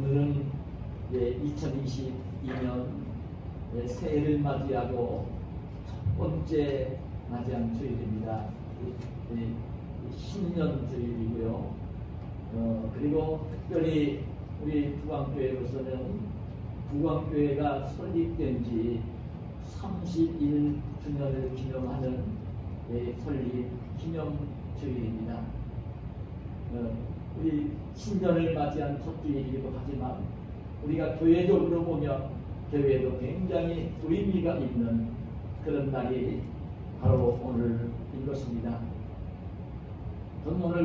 오늘은 2022년 새해를 맞이하고 첫 번째 맞이한 주일입니다. 신년 주일이고요. 그리고 특별히 우리 부광교회로서는 부광교회가 설립된 지 31주년을 기념하는 설립 기념 주일입니다. 우리 신년을 맞이한 첫 주일이기도 하지만 우리가 교회적으로 보면 교회도 굉장히 의미가 있는 그런 날이 바로 오늘인 것입니다. 저는 오늘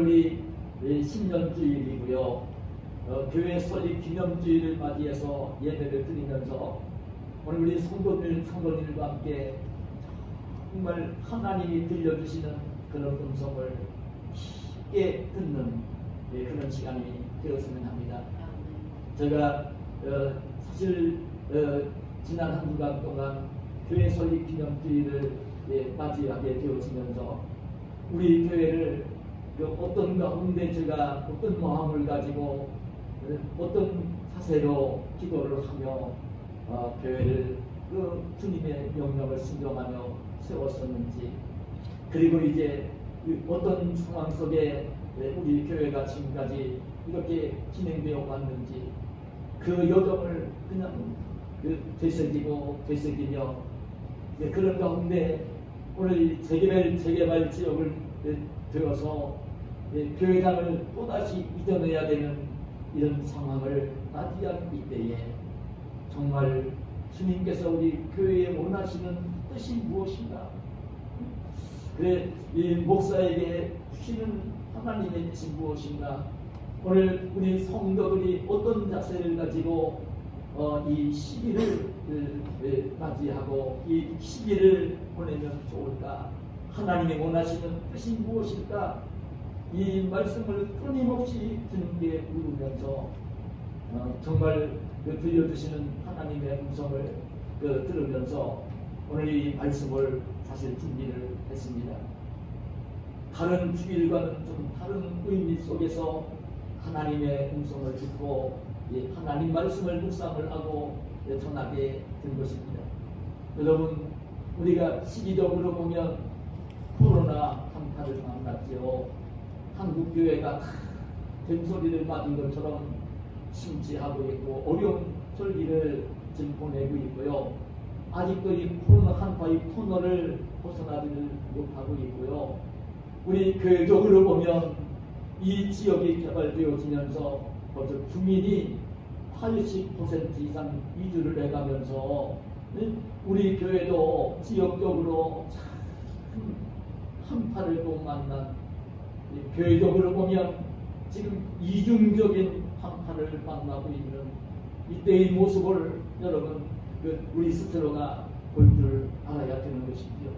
우리 신년주일이고요. 교회 설립 기념주일을 맞이해서 예배를 드리면서 오늘 우리 성도님과 함께 정말 하나님이 들려주시는 그런 음성을 쉽게 듣는 그런 시간이 되었으면 합니다. 제가 사실 지난 한 주간 동안 교회 설립 기념주일을 맞이하게 되어지면서 우리 교회를 어떤 가운데 제가 어떤 마음을 가지고 어떤 자세로 기도를 하며 교회를 주님의 명령을 순종하며 세웠었는지, 그리고 이제 어떤 상황 속에 우리 교회가 지금까지 이렇게 진행되어 왔는지 그 여정을 그냥 되새기며 그런 가운데 오늘 재개발 지역을 들어서 교회당을 또다시 이전해야 되는 이런 상황을 맞이한 이때에 정말 주님께서 우리 교회에 원하시는 뜻이 무엇인가, 그래 이 목사에게 주시는 하나님의 뜻이 무엇인가, 오늘 우리 성도들이 어떤 자세를 가지고 이 시기를 맞이하고 이 시기를 보내면 좋을까, 하나님이 원하시는 뜻이 무엇일까, 이 말씀을 끊임없이 주님께 물으면서 정말 들려주시는 하나님의 음성을 들으면서 오늘 이 말씀을 사실 준비를 했습니다. 다른 주일과는 좀 다른 의미 속에서 하나님의 음성을 듣고 하나님 말씀을 묵상을 하고 전하게 된 것입니다. 여러분, 우리가 시기적으로 보면 코로나 한파를 만났죠. 한국 교회가 된 소리를 맞은 것처럼 심취하고 있고 어려운 절기를 지금 보내고 있고요. 아직도 이 코로나 한파의 코너를 벗어나지를 못하고 있고요. 우리 교회적으로 보면 이 지역이 개발되어지면서 벌써 주민이 80% 이상 이주를 해가면서 우리 교회도 지역적으로 참 한파를 또 만난, 교회적으로 보면 지금 이중적인 한파를 만나고 있는 이때의 모습을 여러분 우리 스스로가 볼 줄 알아야 되는 것이지요.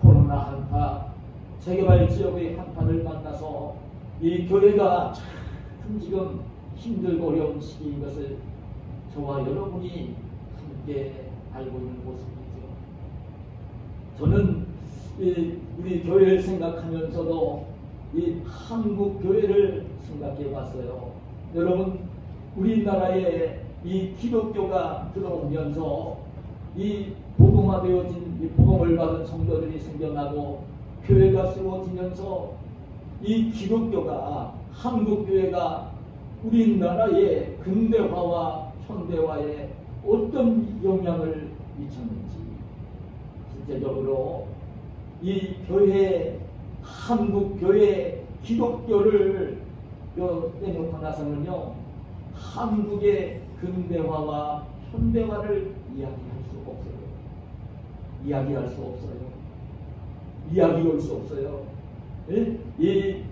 코로나 한파, 재개발 지역의 한파를 만나서 이 교회가 참 지금 힘들고 어려운 시기인 것을 저와 여러분이 함께 알고 있는 모습이죠. 저는 우리 교회를 생각하면서도 이 한국 교회를 생각해 봤어요. 여러분, 우리나라에 이 기독교가 들어오면서 이 복음화되어진 이 복음을 받은 성도들이 생겨나고 교회가 세워지면서 이 기독교가, 한국 교회가 우리나라의 근대화와 현대화에 어떤 영향을 미쳤는지, 실제적으로 이 교회, 한국 교회 기독교를 빼놓고 나서는요, 한국의 근대화와 현대화를 이야기할 수 없어요. 이야기할 수 없어요. 이야기할 수 없어요. 이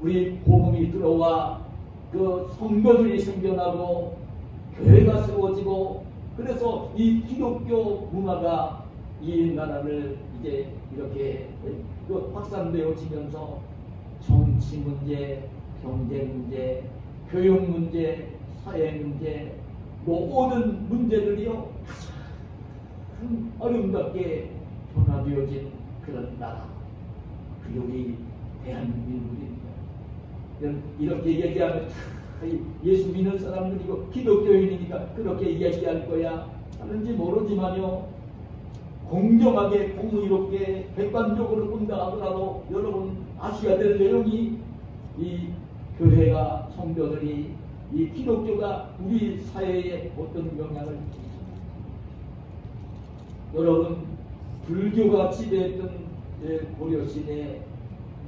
우리 복음이 들어와 성도들이 생겨나고 교회가 세워지고, 그래서 이 기독교 문화가 이 나라를 이제 이렇게 확산되어지면서 정치 문제, 경제 문제, 교육 문제, 사회 문제, 모든 문제들이요 참 아름답게 변화되어진 그런 나라, 그게 우리 대한민국입니다. 이렇게 얘기하면 예수 믿는 사람들이고 기독교인이니까 그렇게 이야기할 거야 하는지 모르지만요, 공정하게 공의롭게 객관적으로 본다 하더라도 여러분 아셔야 될 내용이 이 교회가 성도들이 이 기독교가 우리 사회에 어떤 영향을 미칩니다. 여러분, 불교가 지배했던 고려시대,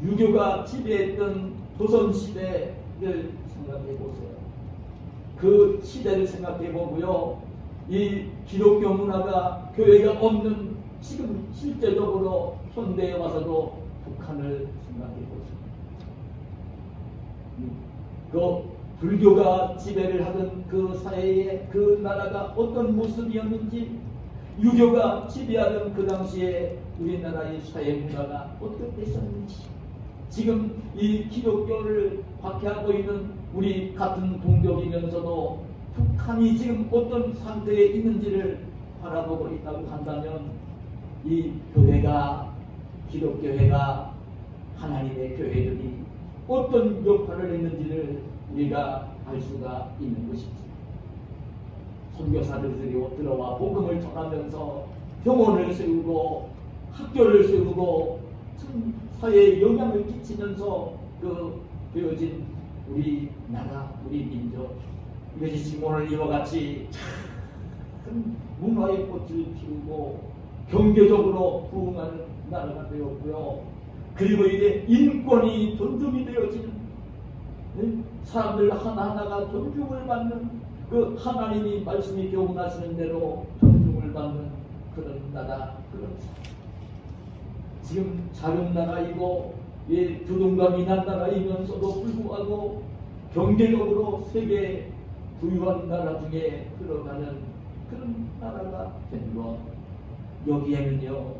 유교가 지배했던 조선시대를 생각해 보세요. 그 시대를 생각해 보고요, 이 기독교 문화가 교회가 없는 지금 실제적으로 현대에 와서도 북한을 생각해 보세요. 그 불교가 지배를 하던 그 사회에 그 나라가 어떤 모습이었는지, 유교가 지배하던 그 당시에 우리나라의 사회 문화가 어떻게 됐었는지, 지금 이 기독교를 박해하고 있는 우리 같은 동족이면서도 북한이 지금 어떤 상태에 있는지를 바라보고 있다고 한다면, 이 교회가, 기독교회가, 하나님의 교회들이 어떤 역할을 했는지를 우리가 알 수가 있는 것이지. 선교사들이 들어와 복음을 전하면서 병원을 세우고 학교를 세우고 사회에 영향을 끼치면서 그 되어진 우리 나라, 우리 민족, 이것이 지금 오늘 이와 같이 큰 문화의 꽃을 피우고 경제적으로 부흥하는 나라가 되었고요. 그리고 이제 인권이 존중이 되어지는, 사람들 하나하나가 존중을 받는, 그 하나님이 말씀이 교훈하시는 대로 존중을 받는 그런 나라, 그런 사회. 지금 작은 나라이고 두둥강이 난 나라이면서도 불구하고 경제적으로 세계 부유한 나라 중에 들어가는 그런 나라가 된 것. 여기에는요,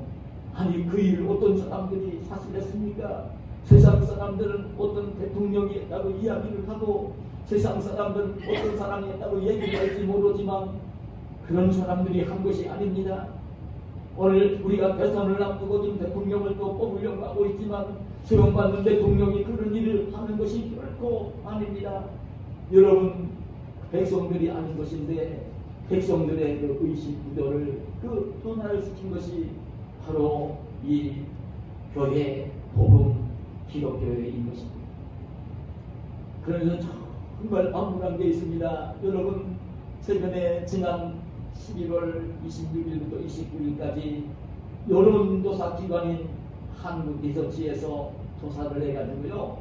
아니 그 일 어떤 사람들이 사실했습니까? 세상 사람들은 어떤 대통령이 있다고 이야기를 하고, 세상 사람들은 어떤 사람이 있다고 얘기를 할지 모르지만, 그런 사람들이 한 것이 아닙니다. 오늘 우리가 대선을 앞두고 지금 대통령을 또 뽑으려고 하고 있지만, 수용받는 대통령이 그런 일을 하는 것이 결코 아닙니다. 여러분, 백성들이 아닌 것인데 백성들의 그 의식 구조를 그 변화를 시킨 것이 바로 이 교회, 복음, 기독교회인 것입니다. 그래서 정말 암울한 게 있습니다. 여러분, 최근에 지난 11월 26일부터 29일까지 여론조사 기관인 한국리서치에서 조사를 해가지고요,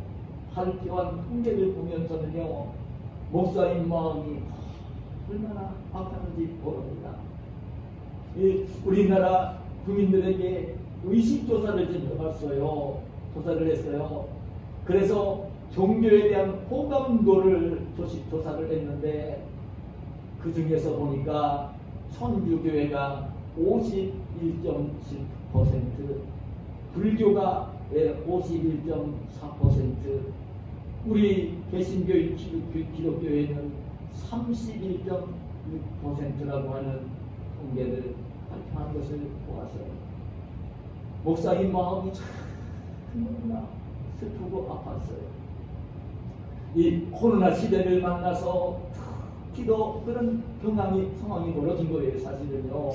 발표한 통계를 보면서는요, 목사인 마음이 얼마나 아팠는지 모릅니다. 우리나라 국민들에게 의식조사를 좀 해봤어요. 조사를 했어요. 그래서 종교에 대한 호감도를 조사를 했는데, 그 중에서 보니까 천주교회가 51.7%, 불교가 51.4%, 우리 개신교인 기독교회는 31.6%라고 하는 통계를 발표한 것을 보았어요. 목사님 마음이 참 너무나 슬프고 아팠어요. 이 코로나 시대를 만나서 특히도 그런 상황이 벌어진 거예요. 사실은요,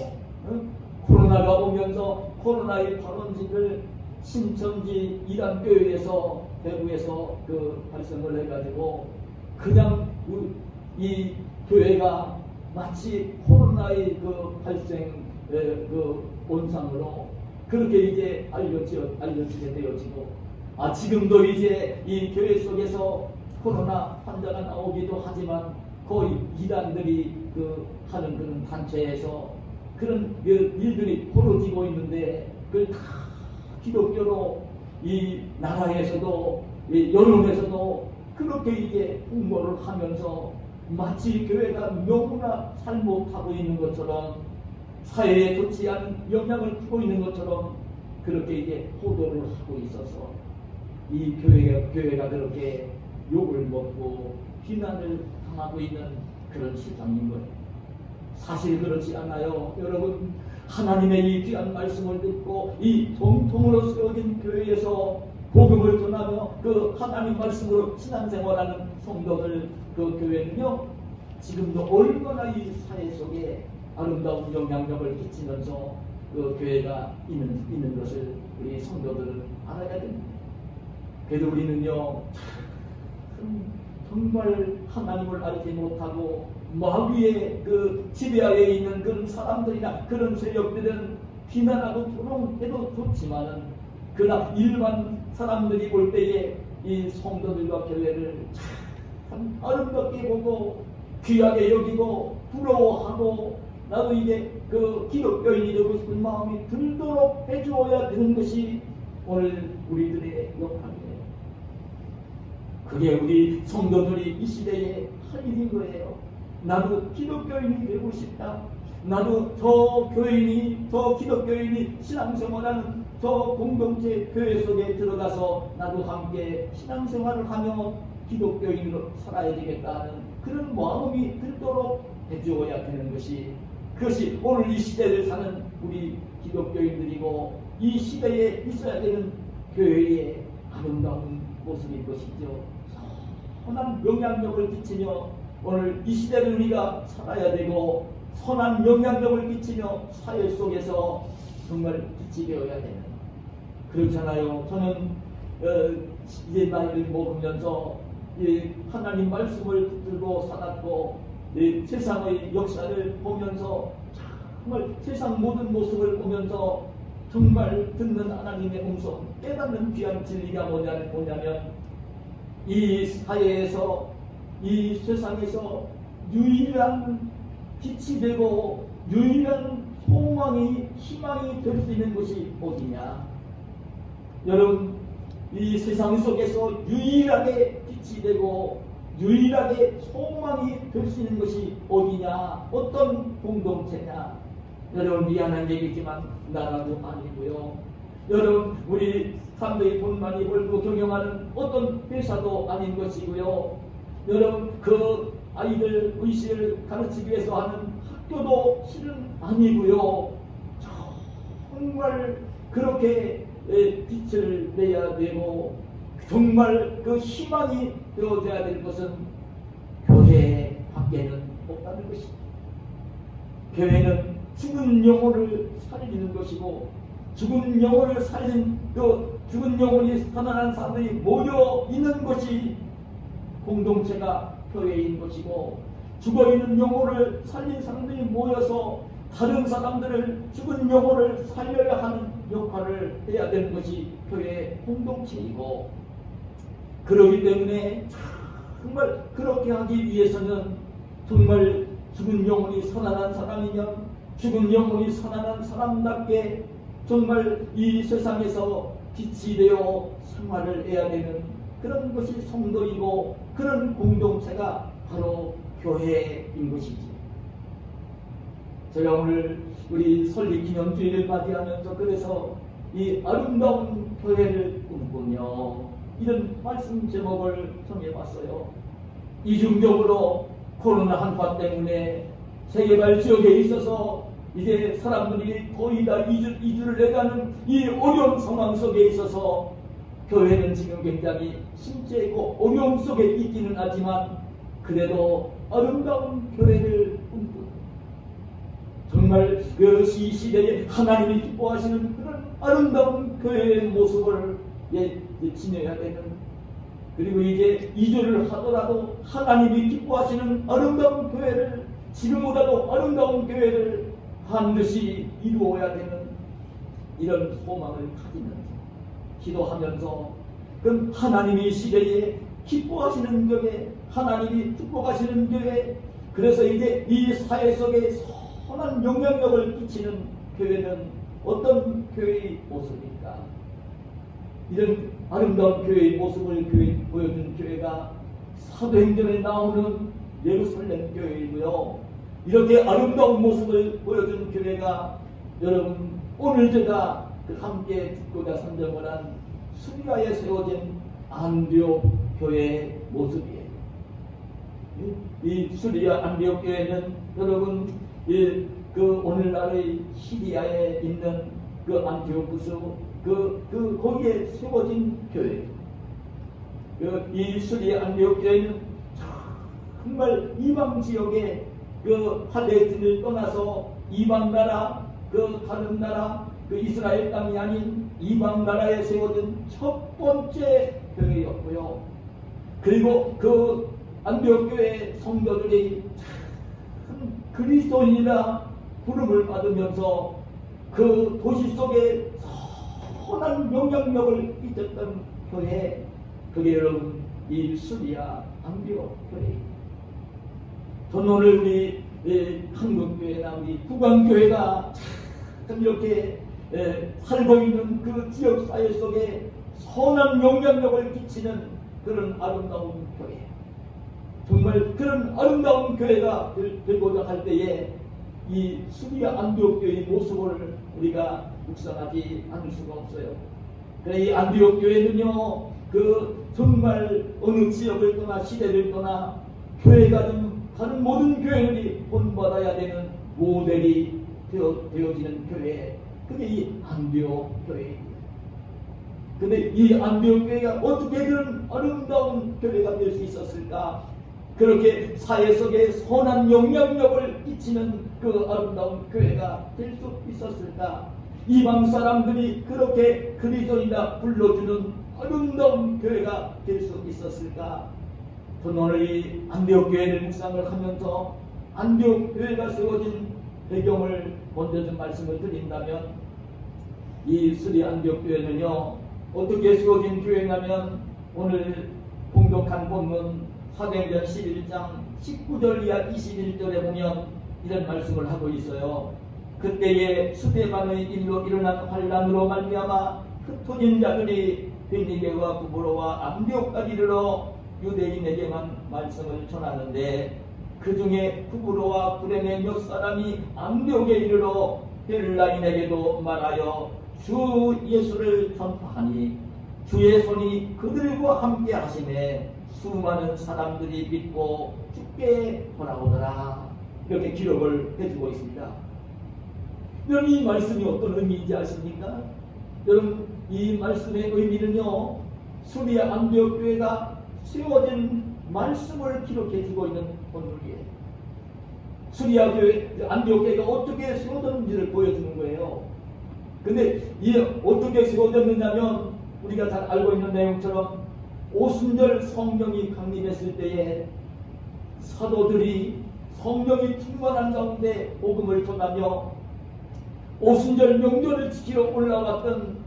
코로나가 오면서 코로나의 발원지를 신천지 이단교회에서 대구에서 발생을 해가지고, 그냥 이 교회가 마치 코로나의 발생 온상으로 그렇게 이제 알려지게 되어지고, 지금도 이제 이 교회 속에서 코로나 환자가 나오기도 하지만, 거의 이단들이 하는 그런 단체에서 그런 일들이 벌어지고 있는데, 그걸 다 기독교로 이 나라에서도 여론에서도 그렇게 이제 홍보를 하면서 마치 교회가 너무나 잘못하고 있는 것처럼, 사회에 좋지 않은 영향을 주고 있는 것처럼 그렇게 이제 보도를 하고 있어서 이 교회가 그렇게 욕을 먹고 비난을 당하고 있는 그런 시장인 거예요. 사실 그렇지 않아요. 여러분, 하나님의 이 귀한 말씀을 듣고 이 통통으로 세워진 교회에서 복음을 전하며 그 하나님 말씀으로 신앙생활하는 성도들 그 교회는요 지금도 얼마나 이 사회 속에 아름다운 영향력을 끼치면서 그 교회가 있는 것을 우리 성도들은 알아야 됩니다. 그래도 우리는요 정말 하나님을 알지 못하고 마귀의 그 지배하에 있는 그런 사람들이나 그런 세력들은 비난하고 조롱해도 좋지만은 그러나 일반 사람들이 볼 때에 이 성도들과 교회를 참 아름답게 보고 귀하게 여기고 부러워하고 나도 이게 그 기독교인이 되고 싶은 마음이 들도록 해주어야 되는 것이 오늘 우리들의 역할이에요. 그게 우리 성도들이 이 시대에 할 일인 거예요. 나도 기독교인이 되고 싶다. 나도 저 기독교인이 신앙생활하는 저 공동체 교회 속에 들어가서 나도 함께 신앙생활을 하며 기독교인으로 살아야 되겠다는 그런 마음이 들도록 해주어야 되는 것이 그것이 오늘 이 시대를 사는 우리 기독교인들이고 이 시대에 있어야 되는 교회의 아름다운 모습인 것이죠. 선한 영향력을 끼치며 오늘 이 시대를 우리가 살아야 되고 선한 영향력을 끼치며 사회 속에서 정말 빛이 되어야 되는 그렇잖아요. 저는 이제 나이를 먹으면서 하나님 말씀을 붙들고 살았고 세상의 역사를 보면서 정말 세상 모든 모습을 보면서 정말 듣는 하나님의 음성 깨닫는 귀한 진리가 뭐냐면 이 사회에서 이 세상에서 유일한 빛이 되고 유일한 소망이 희망이 될 수 있는 것이 어디냐. 여러분 이 세상 속에서 유일하게 빛이 되고 유일하게 소망이 될 수 있는 것이 어디냐. 어떤 공동체냐. 여러분 미안한 얘기지만 나라도 아니고요. 여러분 우리 사람들이 돈 많이 벌고 경영하는 어떤 회사도 아닌 것이고요. 여러분 그 아이들 의식을 가르치기 위해서 하는 학교도 실은 아니고요. 정말 그렇게 빛을 내야 되고 정말 그 희망이 되어져야 될 것은 교회 밖에는 없다는 것입니다. 교회는 죽은 영혼을 살리는 것이고 죽은 영혼을 살린 그 죽은 영혼이 살아난 사람들이 모여 있는 것이 공동체가 교회인 것이고 죽어있는 영혼을 살린 사람들이 모여서 다른 사람들을 죽은 영혼을 살려야 하는 역할을 해야 되는 것이 교회의 공동체이고 그렇기 때문에 정말 그렇게 하기 위해서는 정말 죽은 영혼이 살아난 사람이면 죽은 영혼이 살아난 사람답게 정말 이 세상에서 빛이 되어 생활을 해야 되는 그런 것이 성도이고 그런 공동체가 바로 교회인 것이지. 제가 오늘 우리 설립 기념주일을 맞이하면서 그래서 이 아름다운 교회를 꿈꾸며 이런 말씀 제목을 정해봤어요. 이중적으로 코로나 한파 때문에 세계발 지역에 있어서 이제 사람들이 거의 다 이주를 해가는 이 어려운 상황 속에 있어서 교회는 지금 굉장히 심재고 어려움 속에 있기는 하지만 그래도 아름다운 교회를 꿈꾸는 정말 그 시대에 하나님이 기뻐하시는 그런 아름다운 교회의 모습을 지녀야 되는 그리고 이제 이주를 하더라도 하나님이 기뻐하시는 아름다운 교회를 지금보다도 아름다운 교회를 반드시 이루어야 되는 이런 소망을 가지면서 기도하면서 그럼 하나님이 시대에 기뻐하시는 교회 하나님이 축복하시는 교회 그래서 이제 이 사회 속에 선한 영향력을 끼치는 교회는 어떤 교회의 모습일까? 이런 아름다운 교회의 모습을 보여준 교회가 사도행전에 나오는 예루살렘 교회이고요. 이렇게 아름다운 모습을 보여준 교회가 여러분 오늘 제가 함께 듣고자 선정을 한 수리아에 세워진 안디옥 교회의 모습이에요. 이 수리아 안디옥 교회는 여러분 그 오늘날의 시리아에 있는 그 안티오쿠스 거기에 세워진 교회. 이 수리 안디옥 교회는 정말 이방 지역에 팔레스틴을 떠나서 이방 나라, 다른 나라, 이스라엘 땅이 아닌 이방 나라에 세워진 첫 번째 교회였고요. 그리고 안디옥 교회 성도들이 참 그리스도인이라 부름을 받으면서 그 도시 속에 선한 영향력을 끼쳤던 교회, 그게 여러분 이 수리아 안디옥 교회입니다. 오늘 우리 한국교회나 우리 북한교회가 참 이렇게 살고 있는 그 지역사회 속에 선한 영향력을 끼치는 그런 아름다운 교회, 정말 그런 아름다운 교회가 되고자 할 때에 이 수리아 안디옥 교회의 모습을 우리가 묵상하지 않을 수가 없어요. 그래, 이 안디옥 교회는요, 정말 어느 지역을 떠나 시대를 떠나 교회가 좀 다른 모든 교회들이 본받아야 되는 모델이 되어지는 교회, 그게 이 안디옥 교회입니다. 근데 이 안디옥 교회가 어떻게 그런 아름다운 교회가 될 수 있었을까? 그렇게 사회 속에 선한 영향력을 끼치는 그 아름다운 교회가 될 수 있었을까? 이방 사람들이 그렇게 그리스도인이라 불러주는 아름다운 교회가 될 수 있었을까? 저는 오늘 이 안디옥 교회를 묵상을 하면서 안디옥 교회가 세워진 배경을 먼저 좀 말씀을 드린다면, 이 수리 안디옥 교회는요, 어떻게 세워진 교회냐면, 오늘 공독한 본문 사도행전 11장 19절 이하 21절에 보면 이런 말씀을 하고 있어요. 그때에 스데반의 일로 일어난 환란으로 말미암아 흩어진 자들이 베니게와 구브로와 안디옥까지 이르러 유대인에게만 말씀을 전하는데, 그 중에 구브로와 구레네 몇 사람이 안디옥에 이르러 헬라인에게도 말하여 주 예수를 전파하니 주의 손이 그들과 함께 하시매 수많은 사람들이 믿고 죽게 돌아오더라. 이렇게 기록을 해주고 있습니다. 여러분, 이 말씀이 어떤 의미인지 아십니까? 여러분, 이 말씀의 의미는요, 수리아 안디옥 교회가 세워진 말씀을 기록해주고 있는 본문이에요. 수리아 교회, 안디옥 교회가 어떻게 세워졌는지를 보여주는 거예요. 근데 이 어떻게 세워졌느냐면, 우리가 잘 알고 있는 내용처럼 오순절 성령이 강림했을 때에 사도들이 성령이 충만한 가운데 복음을 전하며 오순절 명절을 지키러 올라왔던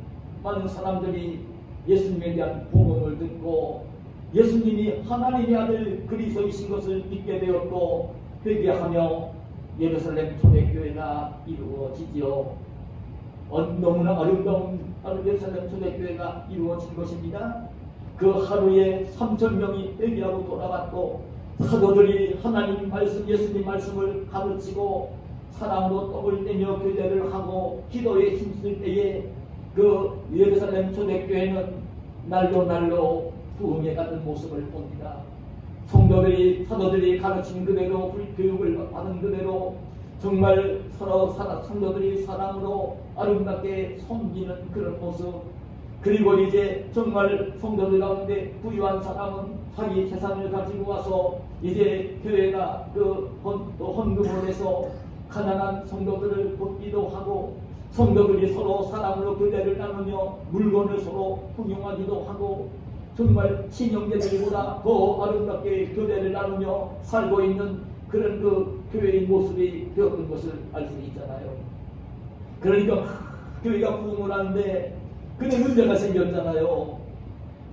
많은 사람들이 예수님에 대한 복음을 듣고 예수님이 하나님의 아들 그리스도이신 것을 믿게 되었고 회개하며 예루살렘 초대교회가 이루어지지요. 너무나 아름다운 예루살렘 초대교회가 이루어진 것입니다. 그 하루에 3,000명이 회개하고 돌아왔고, 사도들이 하나님 말씀, 예수님 말씀을 가르치고 사랑으로 떡을 떼며 교제를 하고 기도에 힘쓸 때에 그 예루살렘 초대교회는 날로 부흥에 가는 모습을 봅니다. 사도들이 가르친 그대로, 교육을 받은 그대로 정말 성도들이 사랑으로 아름답게 섬기는 그런 모습, 그리고 이제 정말 성도들 가운데 부유한 사람은 자기 재산을 가지고 와서 이제 교회가 헌금을 해서 가난한 성도들을 돕기도 하고, 성도들이 서로 사랑으로 교제를 나누며 물건을 서로 공용하기도 하고, 정말 친형제들보다 더 아름답게 교제를 나누며 살고 있는 그런 교회의 모습이 되었던 것을 알 수 있잖아요. 그러니까 교회가 부흥을 하는데 근데 문제가 생겼잖아요.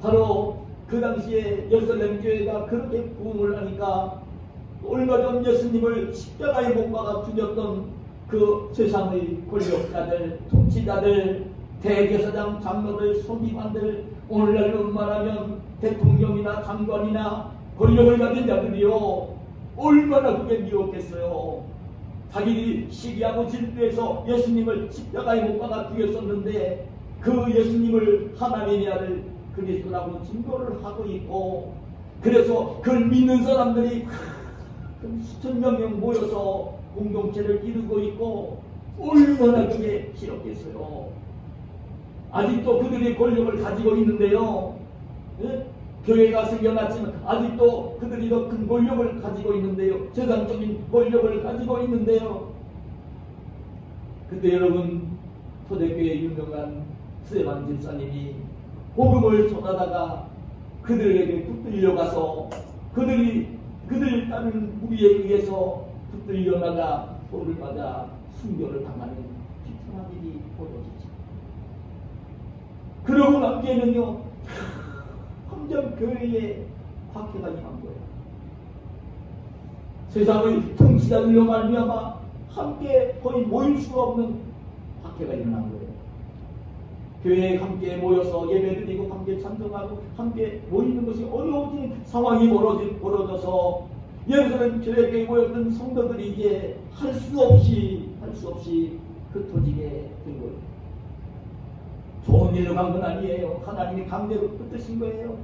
바로 그 당시에 예루살렘 교회가 그렇게 부흥을 하니까 얼마 전 예수님을 십자가에 못 박아 죽였던 그 세상의 권력자들, 통치자들, 대제사장, 장로들, 서기관들, 오늘날로 말하면 대통령이나 장관이나 권력을 가진 자들이요, 얼마나 그게 미웠겠어요. 자기들이 시기하고 질투해서 예수님을 십자가에 못 박아 죽였었는데 그 예수님을 하나님의 아들 그리스도라고 증거를 하고 있고, 그래서 그걸 믿는 사람들이 수천 명 모여서 공동체를 이루고 있고, 얼마나 그게 싫었겠어요. 아직도 그들이 권력을 가지고 있는데요. 예? 교회가 생겨났지만 아직도 그들이 더 큰 권력을 가지고 있는데요. 세상적인 권력을 가지고 있는데요. 그때 여러분 초대교회 유명한 스테반 집사님이 복음을 전하다가 그들에게 붙들려가서 그들 따르는 무리에 의해서 붙들려나가 돌을 맞아 순교를 당하는 비참한 일이 벌어지죠. 그러고 난 뒤에는요, 점점 교회에 박해가 임한 거예요. 세상의 통치자들로 말미암아 함께 거의 모일 수가 없는 박해가 일어난 거예요. 교회에 함께 모여서 예배드리고 함께 찬송하고 함께 모이는 것이 어려워진 상황이 벌어져서 예루살렘 교회에 모였던 성도들이 이제 할 수 없이 흩어지게 된 거예요. 좋은 일로 간 건 아니에요. 하나님이 강제로 흩으신 거예요.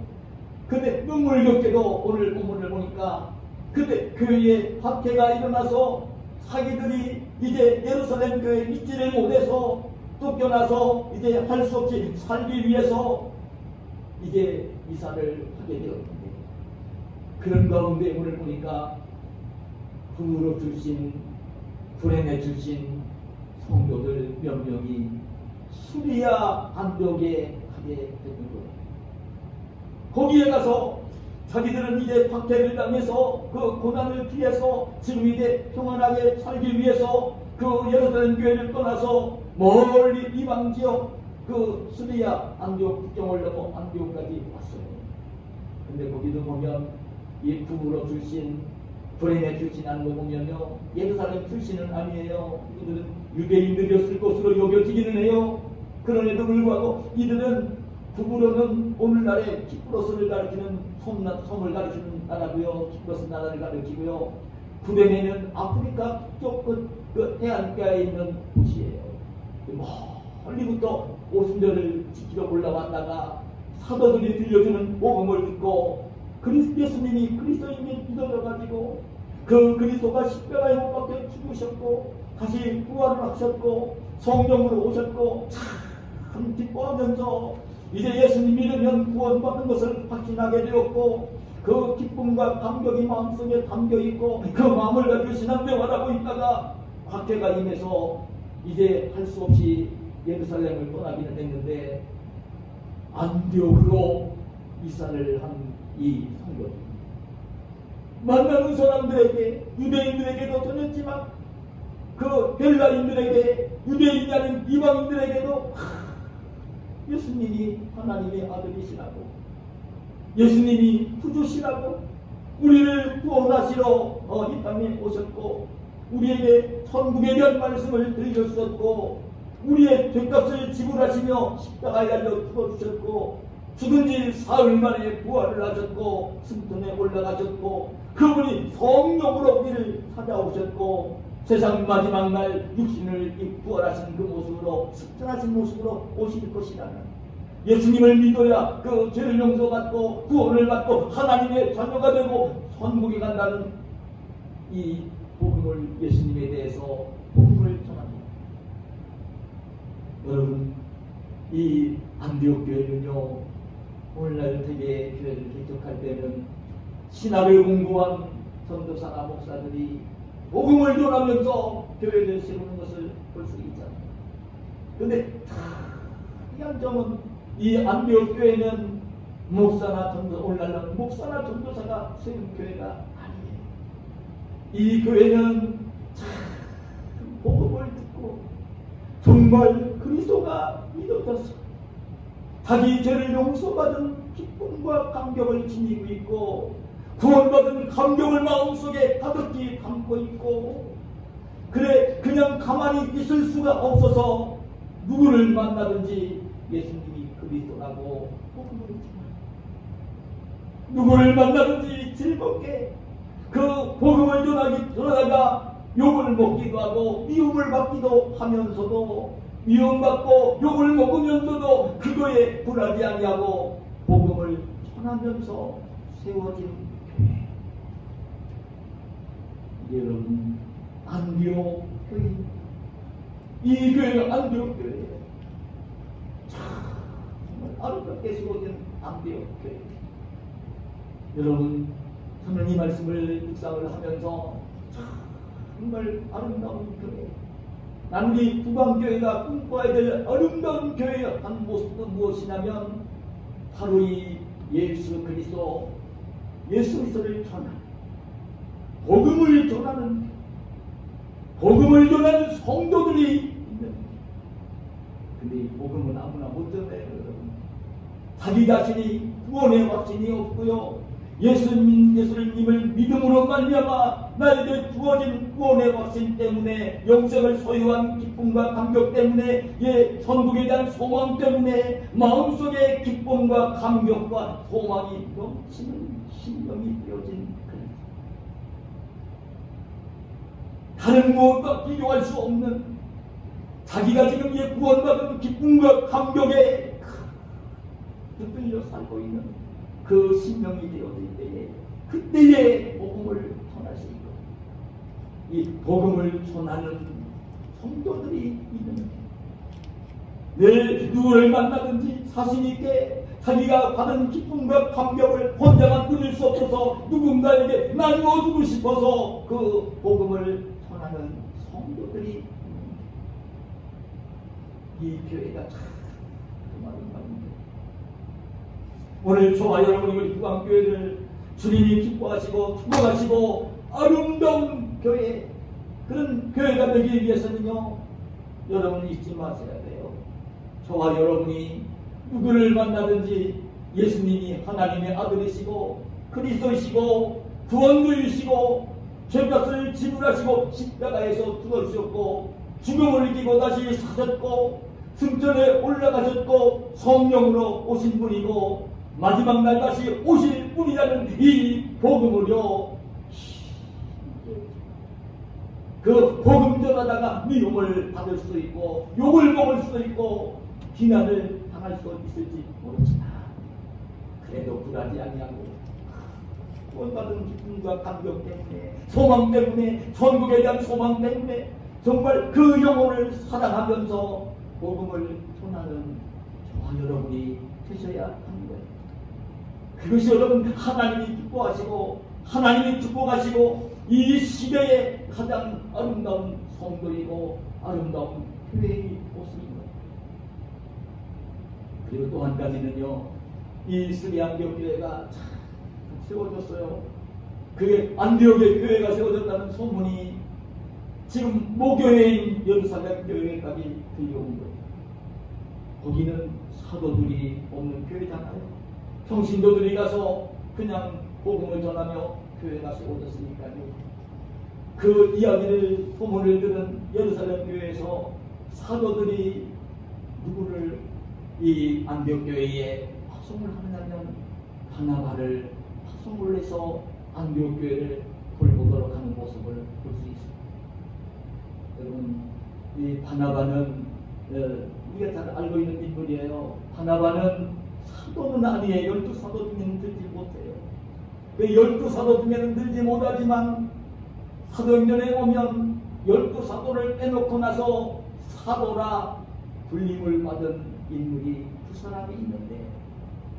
근데 눈물겹게도 오늘 본문을 보니까 그때 교회에 박해가 일어나서 사기들이 이제 예루살렘 교회에 있지를 못해서 쫓겨나서 이제 할 수 없이 살기 위해서 이제 이사를 하게 되었는데, 그런 가운데 오늘 보니까 부르러 주신, 불행해 주신 성도들 몇 명이 수리아 안디옥에 가게 되는 거예요. 거기에 가서 자기들은 이제 박해를 당해서 그 고난을 피해서 지금 이제 평안하게 살기 위해서 그 예루살렘 교회를 떠나서 멀리 이방 지역 그 수리아 안디옥 국경을 넘어 안디옥까지 왔어요. 근데 거기도 보면 이 부부로 출신, 불행해 출신 하는 거 보면요, 예루살렘 출신은 아니에요. 이들은 유대인들이었을 것으로 여겨지기는 해요. 그럼에도 불구하고 이들은 부부로는 오늘날의 키프로스를 가리키는 섬을 가리키는 나라고요. 키프로스 나라를 가리키고요. 부덴에는 아프리카 쪽 그 해안가에 있는 곳이에요. 멀리부터 오순절을 지키러 올라왔다가 사도들이 들려주는 복음을 듣고 예수님이 그리스도인이 믿어져가지고 그 그리스도가 십자가에 못 박혀 죽으셨고 다시 부활을 하셨고 성령으로 오셨고 참 기뻐하면서 이제 예수님 믿으면 구원받는 것을 확신하게 되었고, 그 기쁨과 감격이 마음속에 담겨있고 그 마음을 가지고 신앙생활하고 있다가 박해가 임해서 이제 할 수 없이 예루살렘을 떠나기는 했는데 안디옥으로 이사를 한 이 성도들, 만나는 사람들에게, 유대인들에게도 전했지만 그 헬라인들에게, 유대인이 아닌 이방인들에게도 예수님이 하나님의 아들이시라고, 예수님이 구주시라고, 우리를 구원하시러 이 땅에 오셨고 우리에게 천국에 대한 말씀을 들려주셨고 우리의 죄값을 지불하시며 십자가에 달려 죽어주셨고 죽은 지 사흘 만에 부활을 하셨고 승천에 올라가셨고 그분이 성령으로 우리를 찾아오셨고 세상 마지막 날 육신을 부활하신 그 모습으로 승천하신 모습으로 오실 것이라는, 예수님을 믿어야 그 죄를 용서받고 구원을 받고 하나님의 자녀가 되고 천국에 간다는 이 복음을, 예수님에 대해서 복음을 전합니다. 여러분, 이 안디옥 교회는요, 오늘날 되게 교회를 개척할 때는 신학을 공부한 전도사나 목사들이 복음을 전하면서 교회를 세우는 것을 볼 수 있잖아요. 근데 특이한 점은 이 안디옥 교회는 목사나 전도사, 오늘날은 목사나 전도사가 세운 교회가 아니에요. 이 교회는 참 복음을 듣고 정말 그리스도가 믿어져서 자기 죄를 용서받은 기쁨과 감격을 지니고 있고 구원받은 감격을 마음속에 가득히 담고 있고, 그래 그냥 가만히 있을 수가 없어서 누구를 만나든지 예수님이 그리스도라고 복음을 전하고, 누구를 만나든지 즐겁게 그 복음을 전하다가 욕을 먹기도 하고 미움을 받기도 하면서도, 미움받고 욕을 먹으면서도 그거에 굴하지 아니하고 복음을 전하면서 세워진 교회. 여러분, 안디옥 교회, 이 교회가 안디옥 교회예요. 아름답게 세워진 안디옥 교회. 여러분, 저는 이 말씀을 묵상을 하면서 정말 아름다운 교회, 나는 이 부강교회가 꿈꿔야 될 아름다운 교회의 한 모습은 무엇이냐면 바로 이 예수 그리스도를 전하는, 복음을 전하는 성도들이 있는. 근데 이 복음은 아무나 못 전해요, 여러분. 자기 자신이 구원의 확신이 없고요, 예수님을 믿음으로 말미암아 나에게 주어진 구원의 확신 때문에, 영생을 소유한 기쁨과 감격 때문에, 천국에 대한 소망 때문에 마음속에 기쁨과 감격과 소망이 넘치는 심령이 되어진 그런, 다른 무엇과 비교할 수 없는, 자기가 지금 구원받은 기쁨과 감격에 들려 살고 있는 그 심령이 되어질 때에, 그때에 복음을 전하시고, 이 복음을 전하는 성도들이 있는, 늘 누구를 만나든지 자신있게 자기가 받은 기쁨과 감격을 혼자만 누릴 수 없어서 누군가에게 나누어 주고 싶어서 그 복음을 전하는 성도들이 있는, 이 교회가 참 아름다운데, 오늘 저와 여러분이 우리 부강교회를 주님이 기뻐하시고 축복하시고 아름다운 교회, 그런 교회가 되기 위해서는요, 여러분이 잊지 마셔야 돼요. 저와 여러분이 누구를 만나든지 예수님이 하나님의 아들이시고 그리스도이시고 구원주이시고 죄값을 지불하시고 십자가에서 죽으셨고 죽음을 이기고 다시 사셨고 승천에 올라가셨고 성령으로 오신 분이고 마지막 날 다시 오실 분이라는 이 복음을요, 그 복음 전하다가 미움을 받을 수도 있고 욕을 먹을 수도 있고 비난을 당할 수도 있을지 모르지만, 그래도 굴하지 아니하고 구원받은 기쁨과 감격 때문에, 소망 때문에, 천국에 대한 소망 때문에 정말 그 영혼을 사랑하면서 복음을 전하는 저와 여러분이 되셔야 하는 거예요. 그것이 여러분 하나님이 기뻐하시고 하나님이 축복하시고 이 시대의 가장 아름다운 성도이고 아름다운 교회의 모습입니다. 그리고 또 한 가지는요, 이 스리 안디옥 교회가 참 세워졌어요. 그게 안디옥의 교회가 세워졌다는 소문이 지금 모교회인 예루살렘 교회까지 들려온 거예요. 거기는 사도들이 없는 교회잖아요. 평신도들이 가서 그냥 복음을 전하며 교회가 세워졌으니까요. 그 이야기를, 소문을 들은 예루살렘 교회에서 사도들이 누구를 이 안디옥 교회에 파송을 하느냐면 바나바를 파송을 해서 안디옥 교회를 돌보도록 하는 모습을 볼 수 있습니다. 여러분, 이 바나바는 우리가 잘 알고 있는 인물이에요. 바나바는 사도는 아니에요. 12사도 중에는 들지 못해요. 그 12사도 중에는 들지 못하지만 사도행전에 보면 12사도를 빼놓고 나서 사도라 불림을 받은 인물이 두 사람이 있는데,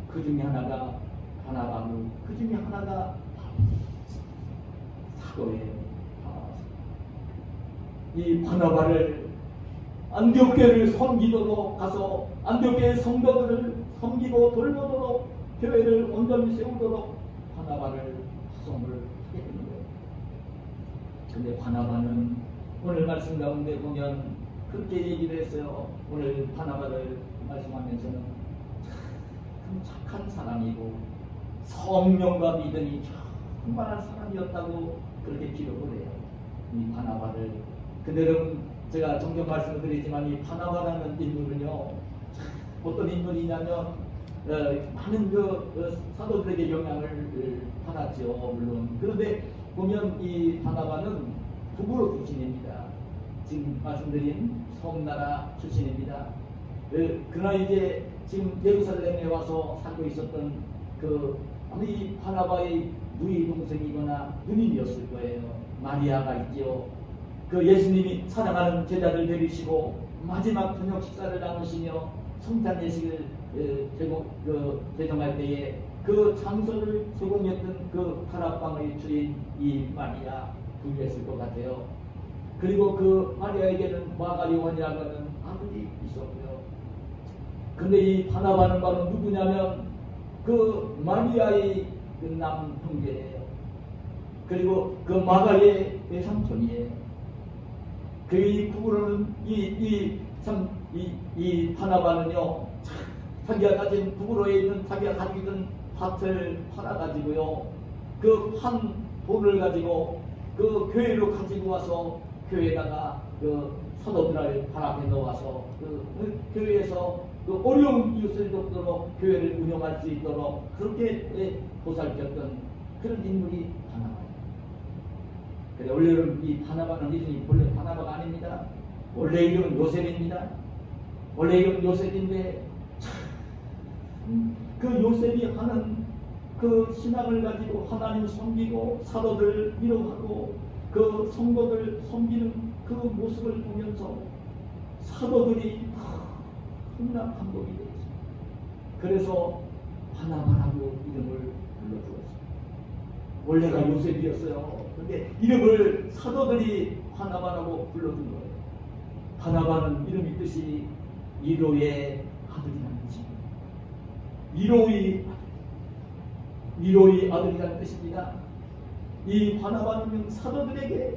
그 중에 하나가 바나바고 그 중에 하나가 사도예요. 이 바나바를 안디옥 교회를 섬기도록 가서 안디옥 교회 성도들을 섬기고 돌보도록 교회를 온전히 세우도록 바나바를 파송을 하게 되는 거예요. 근데 바나바는 오늘 말씀 가운데 보면 그렇게 얘기를 했어요. 오늘 바나바를 말씀하면서는 참 착한 사람이고 성령과 믿음이 충만한 사람이었다고 그렇게 기록을 해요, 이 바나바를. 근데 여러분, 제가 종종 말씀을 드리지만 이 바나바라는 인물은요, 어떤 인물이냐면 많은 사도들에게 영향을 받았죠, 물론. 그런데 보면 이 바나바는 북으로 출신입니다. 지금 말씀드린 섬나라 출신입니다. 그러나 이제 지금 예루살렘에 와서 살고 있었던 이 바나바의 누이 동생이거나 누님이었을 거예요. 마리아가 있지요. 그 예수님이 사랑하는 제자를 데리시고 마지막 저녁 식사를 나누시며 성찬 예식을 제정할 때에 그 장소를 제공했던 그 다락방의 주인 이 마리아 부유했을 것 같아요. 그리고 그 마리아에게는 마가리원이라는 아들이 있었고요. 근데 이 바나바는 바로 누구냐면 그 마리아의 그 남형제예요. 그리고 그 마가리의 외삼촌이에요. 그 부부로는 이 바나바는요, 자기가 가진 부부로에 있는 자기가 가지고 있는 밭을 팔아가지고요, 그 판 돈을 가지고 그 교회로 가지고 와서 교회에다가 그 사도들을 발 앞에 놓아서 그 교회에서 그 어려운 이웃을 돕도록 교회를 운영할 수 있도록 그렇게 보살폈던 그런 인물이 바나바예요. 그래, 원래 이 바나바는 이름이 원래 바나바가 아닙니다. 원래 이름은 요셉입니다. 원래 이름은 요셉인데 그 요셉이 하는 그 신앙을 가지고 하나님 섬기고 사도들 위로하고 그 성도들 섬기는 그 모습을 보면서 사도들이 너무나 감동이 되었습니다. 그래서 바나바라고 이름을 불러주었습니다. 원래가 요셉이었어요. 근데 이름을 사도들이 바나바라고 불러준 거예요. 바나바는 이름이 뜻이 위로의 아들이라는 뜻입니다. 위로의 아들이라는 뜻입니다. 이 바나바는 사도들이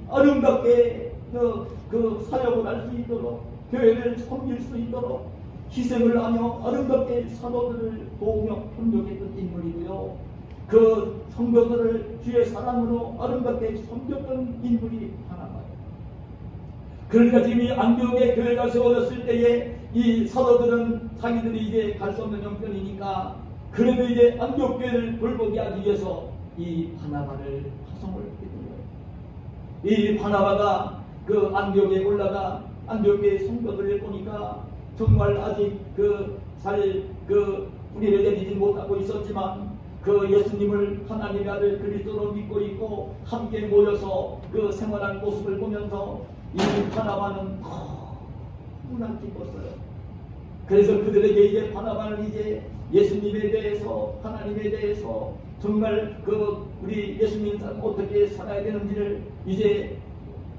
아름답게 그 사역을 할 수 있도록 교회를 섬길 수 있도록 희생을 하며 아름답게 사도들을 도우며 협력했던 인물이고요. 그 성도들을 주의 사랑으로 아름답게 섬겼던 인물이 바나바예요. 그러니까 지금 이 안디옥에 교회가 세워졌을 때에 이 사도들은 자기들이 이제 갈 수 없는 형편이니까 그래도 이제 안디옥 교회를 돌보게 하기 위해서 이 바나바를 파송을 했던 거예요. 이 바나바가 그 안디옥에 올라가 안디옥 교회 성도들을 보니까 정말 아직 뿌리를 내리지 못하고 있었지만 그 예수님을 하나님의 아들 그리스도로 믿고 있고 함께 모여서 그 생활하는 모습을 보면서 이 바나바는 너무나 기뻤어요. 그래서 그들에게 이제 바나바는 이제 예수님에 대해서 하나님에 대해서 정말 우리 예수님 어떻게 살아야 되는지를 이제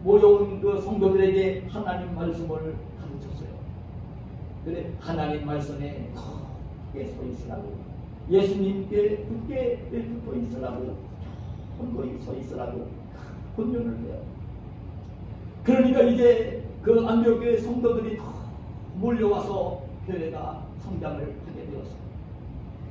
모여온 그 성도들에게 하나님 말씀을 가르쳤어요. 그래 하나님 말씀에 굳게 서 있으라고, 예수님께 굳게 붙어 있으라고, 혼고히 서 있으라고 권면을 해요. 그러니까 이제 그 안디옥 교회 성도들이 몰려와서 교회가 성장을 하게 되었어요.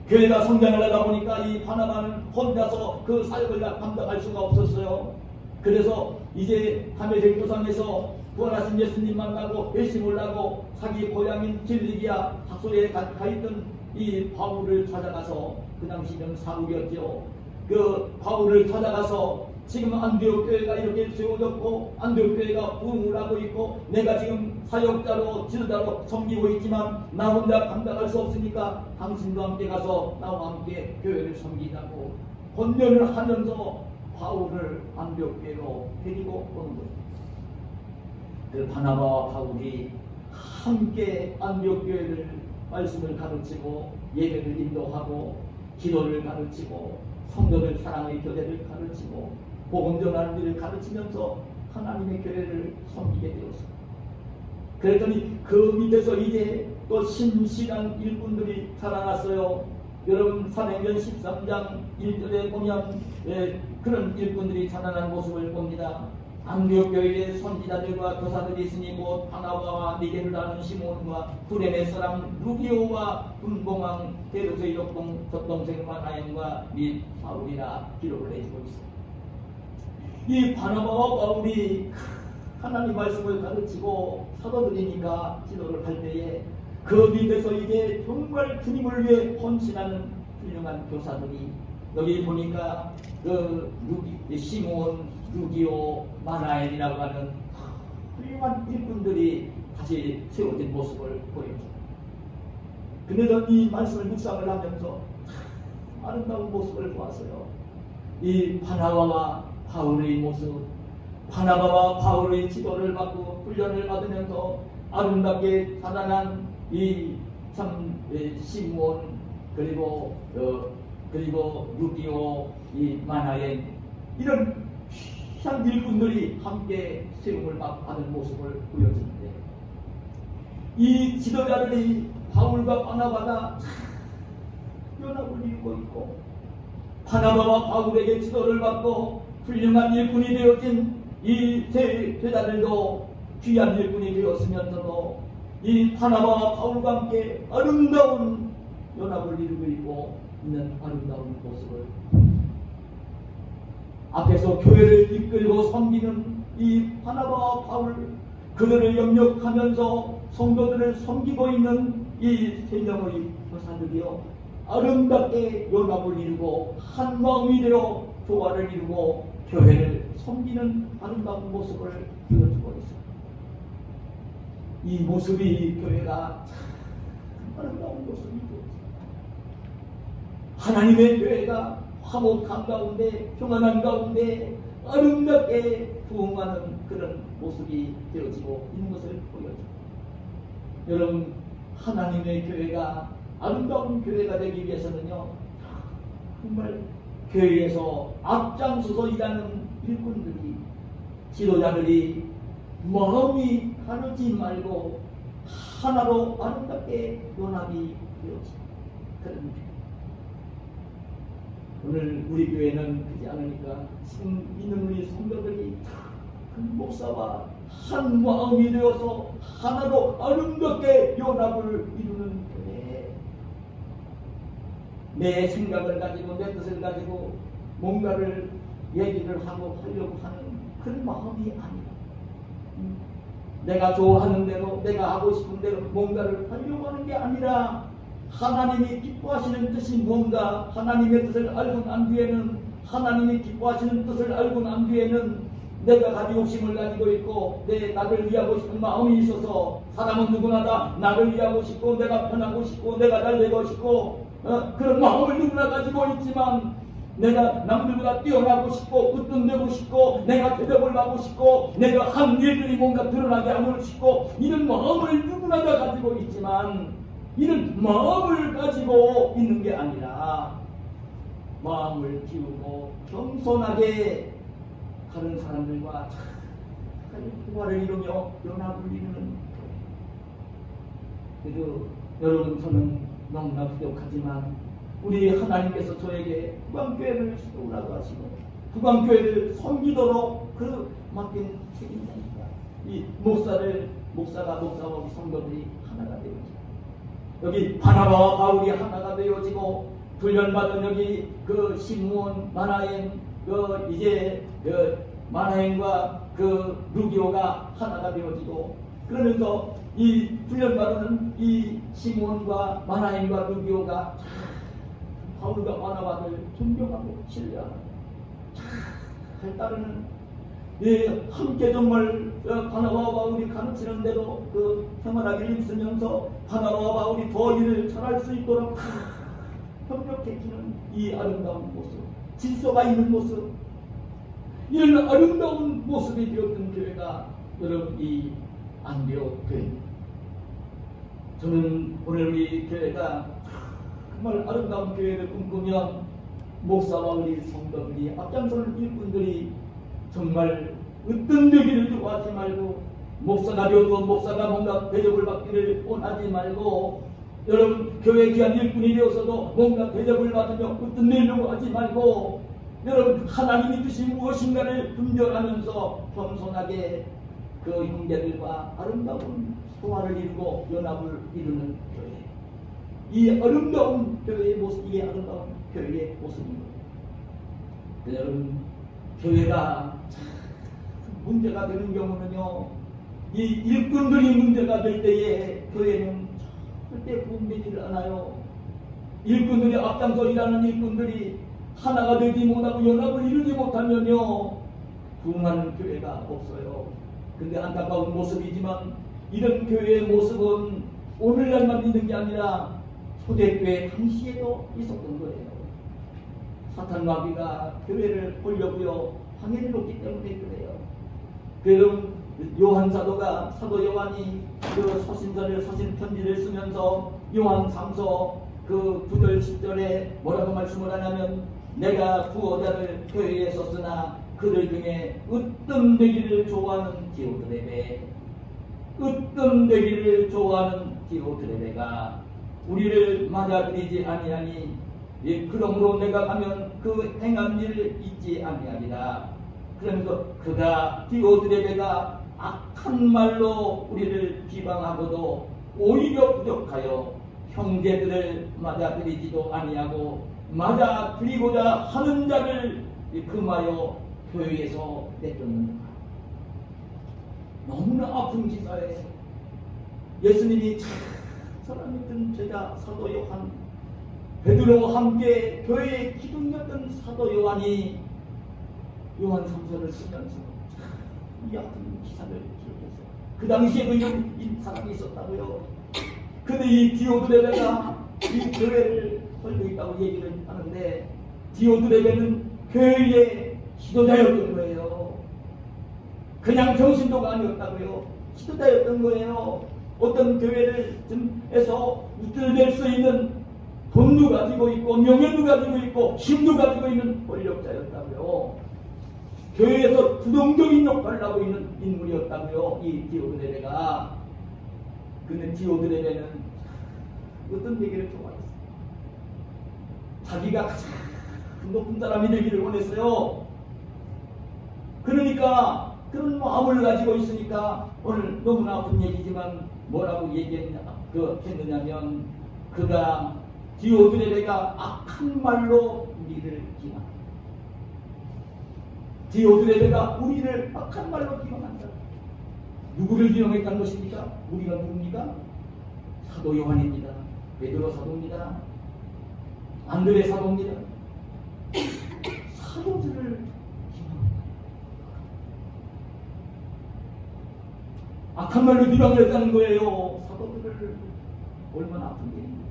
교회가 성장을 하다 보니까 이 바나바는 혼자서 그 사역을 감당할 수가 없었어요. 그래서 이제 담에색 도상에서 부활하신 예수님 만나고 회심을 하고 자기 고향인 길리기아 닥소리에 가 있던 이 바울을 찾아가서, 그 당시는 사울이었죠. 그 바울을 찾아가서 지금 안디옥 교회가 이렇게 세워졌고 안디옥 교회가 부흥을 하고 있고 내가 지금 사역자로 지도자로 섬기고 있지만 나 혼자 감당할 수 없으니까 당신도 함께 가서 나와 함께 교회를 섬기자고 권면을 하면서 바울을 안디옥 교회로 데리고 오는 거예요. 그 바나바와 바울이 함께 안디옥 교회를 말씀을 가르치고 예배를 인도하고 기도를 가르치고 성도들 사랑의 교제를 가르치고 복음 전하는 일을 가르치면서 하나님의 교회를 섬기게 되었습니다. 그랬더니 그 밑에서 이제 또 신실한 일꾼들이 살아났어요. 여러분 사도행전 13장 1절에 보면 그런 일꾼들이 자라난 모습을 봅니다. 안디옥 교회에 선지자들과 교사들이 있으니 곧 바나바와 니게를 아는 시몬과 구레네 사람 루기오와 분봉왕 헤롯의 젖동생 마나엔과 및 바울이라 기록을 해주고 있습니다. 이 바나바와 바울이 하나님 말씀을 가르치고 사도들이니까 지도를 할 때에 그 밑에서 이제 정말 주님을 위해 헌신하는 훌륭한 교사들이, 여기 보니까 시몬, 루기오, 마나엘이라고 하는 훌륭한 일꾼들이 다시 세워진 모습을 보여줍니다. 근데도 이 말씀을 묵상을 하면서 아름다운 모습을 보았어요. 이 바나바와 바울의 모습, 바나바와 바울의 지도를 받고 훈련을 받으면서 아름답게 자라난 이참 시므온 그리고 6.25 이 마나엔 이런 귀한 일꾼들이 함께 세움을 받은 모습을 보여주는데, 이 지도자들이 바울과 바나바가 연합을 이루고 있고, 바나바와 바울에게 지도를 받고 훌륭한 일꾼이 되어진 이 제자들도 귀한 일꾼이 되었으면서도 이 바나바와 바울과 함께 아름다운 연합을 이루고 있는 아름다운 모습을, 앞에서 교회를 이끌고 섬기는 이 바나바와 바울, 그들을 영역하면서 성도들을 섬기고 있는 이 세 명의 교사들이요, 아름답게 연합을 이루고 한 마음이 되어 조화를 이루고 교회를 섬기는 아름다운 모습을 보여주고 있습니다. 이 모습이 교회가 참 아름다운 모습이죠. 하나님의 교회가 화목한 가운데, 평안한 가운데 아름답게 부흥하는 그런 모습이 되어지고 있는 것을 보여줍니다. 여러분, 하나님의 교회가 아름다운 교회가 되기 위해서는요, 정말 교회에서 앞장서서 일하는 일꾼들이, 지도자들이 마음이 다르지 말고 하나로 아름답게 연합이 되어지는 그런 교회. 오늘 우리 교회는 그렇지 않으니까 지금 있는 우리 성도들이 큰 목사와 한 마음이 되어서 하나로 아름답게 연합을 이루는 교회. 내 생각을 가지고 내 뜻을 가지고 뭔가를 얘기를 하고 하려고 하는 그런 마음이 아니라, 내가 좋아하는 대로, 내가 하고 싶은 대로 뭔가를 하려고 하는 게 아니라, 하나님이 기뻐하시는 뜻이 뭔가, 하나님의 뜻을 알고 난 뒤에는, 하나님이 기뻐하시는 뜻을 알고 난 뒤에는 내가 가진 욕심을 가지고 있고 나를 위하고 싶은 마음이 있어서, 사람은 누구나 다 나를 위하고 싶고 내가 편하고 싶고 내가 잘 되고 싶고 그런 마음을 누구나 가지고 있지만, 내가 남들보다 뛰어나고 싶고 으뜸되고 싶고 내가 대접을 받고 싶고 내가 한 일들이 뭔가 드러나게 하고 싶고 이런 마음을 누구나 다 가지고 있지만, 이런 마음을 가지고 있는 게 아니라 마음을 키우고 겸손하게 다른 사람들과 잘 조화를 이루며 연합을 이루는 교회. 그래도 여러분, 저는 너무나 부족하지만 우리 하나님께서 저에게 북왕교회를 세우라고 하시고 북왕교회를 섬기도록 그 맡긴 책임자입니다. 이 목사가 목사와 성도들이 하나가 되어지고, 여기 바나바와 바울이 하나가 되어지고, 훈련받은 여기 그 시므온 마나엔 이제 마나엔과 루디오가 하나가 되어지고, 그러면서 이 훈련받은 이 시므온과 마나엔과 루디오가 바울과 바나바를 존경하고 신뢰하고 잘 따르는, 함께 정말 바나바와 바울이 가르치는 대로 생활하기를 힘쓰면서 바나바와 바울이 더 일을 잘할 수 있도록 협력해주는 이 아름다운 모습, 질서가 있는 모습, 이런 아름다운 모습이 되었던 교회가 여러분 이 안디옥 교회입니다. 저는 오늘 우리 교회가 정말 아름다운 교회를 꿈꾸며 목사와 우리 성도들이, 앞장서는 일꾼들이 정말 으뜸되기를 좋아하지 말고, 목사가 되어도 목사가 뭔가 대접을 받기를 원하지 말고, 여러분 교회 귀한 일꾼이 되어서도 뭔가 대접을 받으며 으뜸내려고 하지 말고, 여러분 하나님의 뜻이 무엇인가를 분별하면서 겸손하게 그 형제들과 아름다운 소화를 이루고 연합을 이루는 교회. 이 아름다운 교회의 모습, 이게 아름다운 교회의 모습입니다. 여러분, 교회가 문제가 되는 경우는요, 이 일꾼들이 문제가 될 때에 교회는 절대 부흥되지를 않아요. 일꾼들이 앞장서 일하는 일꾼들이 하나가 되지 못하고 연합을 이루지 못하면요, 부흥하는 교회가 없어요. 근데 안타까운 모습이지만 이런 교회의 모습은 오늘날만 있는 게 아니라 초대교회 당시에도 있었던 거예요. 사탄 마귀가 교회를 보려고요 방해를 놓기 때문에 그래요. 여러분, 요한 사도가 사도 요한이 그 서신서를 서신 편지를 쓰면서 요한3서 그 9절 10절에 뭐라고 말씀을 하냐면 내가 구호자를 교회에 썼으나 그들 중에 으뜸되기를 좋아하는 디오드레베 으뜸되기를 좋아하는 디오드레베가 우리를 맞아들이지 아니하니 그러므로 내가 가면 그 행한 일을 잊지 아니하리라. 그러면서 그가 디오드레베가 악한 말로 우리를 비방하고도 오히려 부족하여 형제들을 맞아들이지도 아니하고 맞아들이고자 하는 자를 금하여 교회에서 내쫓는다. 너무나 아픈 기사에 예수님이 참 사랑했던 제자 사도 요한 베드로와 함께 교회의 기둥이었던 사도 요한이 요한 3서를 쓰면서 이 아픈 기사를 기록했어요. 그 당시에도 이런 사람이 있었다고요. 근데 이 디오드레베가 이 교회를 헐고 있다고 얘기를 하는데 디오드레베는 교회의 지도자였던 거예요. 그냥 정신도가 아니었다고요. 지도자였던 거예요. 어떤 교회를 좀 해서 우쭐댈 수 있는 돈도 가지고 있고 명예도 가지고 있고 힘도 가지고 있는 권력자였다고요. 교회에서 부동적인 역할을 하고 있는 인물이었다고요. 이 디오드레베가. 근데 디오드레베는 어떤 얘기를 좋아했어요. 자기가 가장 높은 사람이 되기를 원했어요. 그러니까 그런 마음을 가지고 있으니까 오늘 너무나 아픈 얘기지만 뭐라고 했느냐면 그가 디오드레베가 악한 말로 우리를 비난한다. 디오드레베가 우리를 악한 말로 비난한다. 누구를 비난했다는 것입니까? 우리가 누굽니까? 사도 요한입니다. 베드로 사도입니다. 안드레 사도입니다. 사도들을 비난한다. 악한 말로 비방을 했다는 거예요. 사도들을. 얼마나 아픈 일입니까?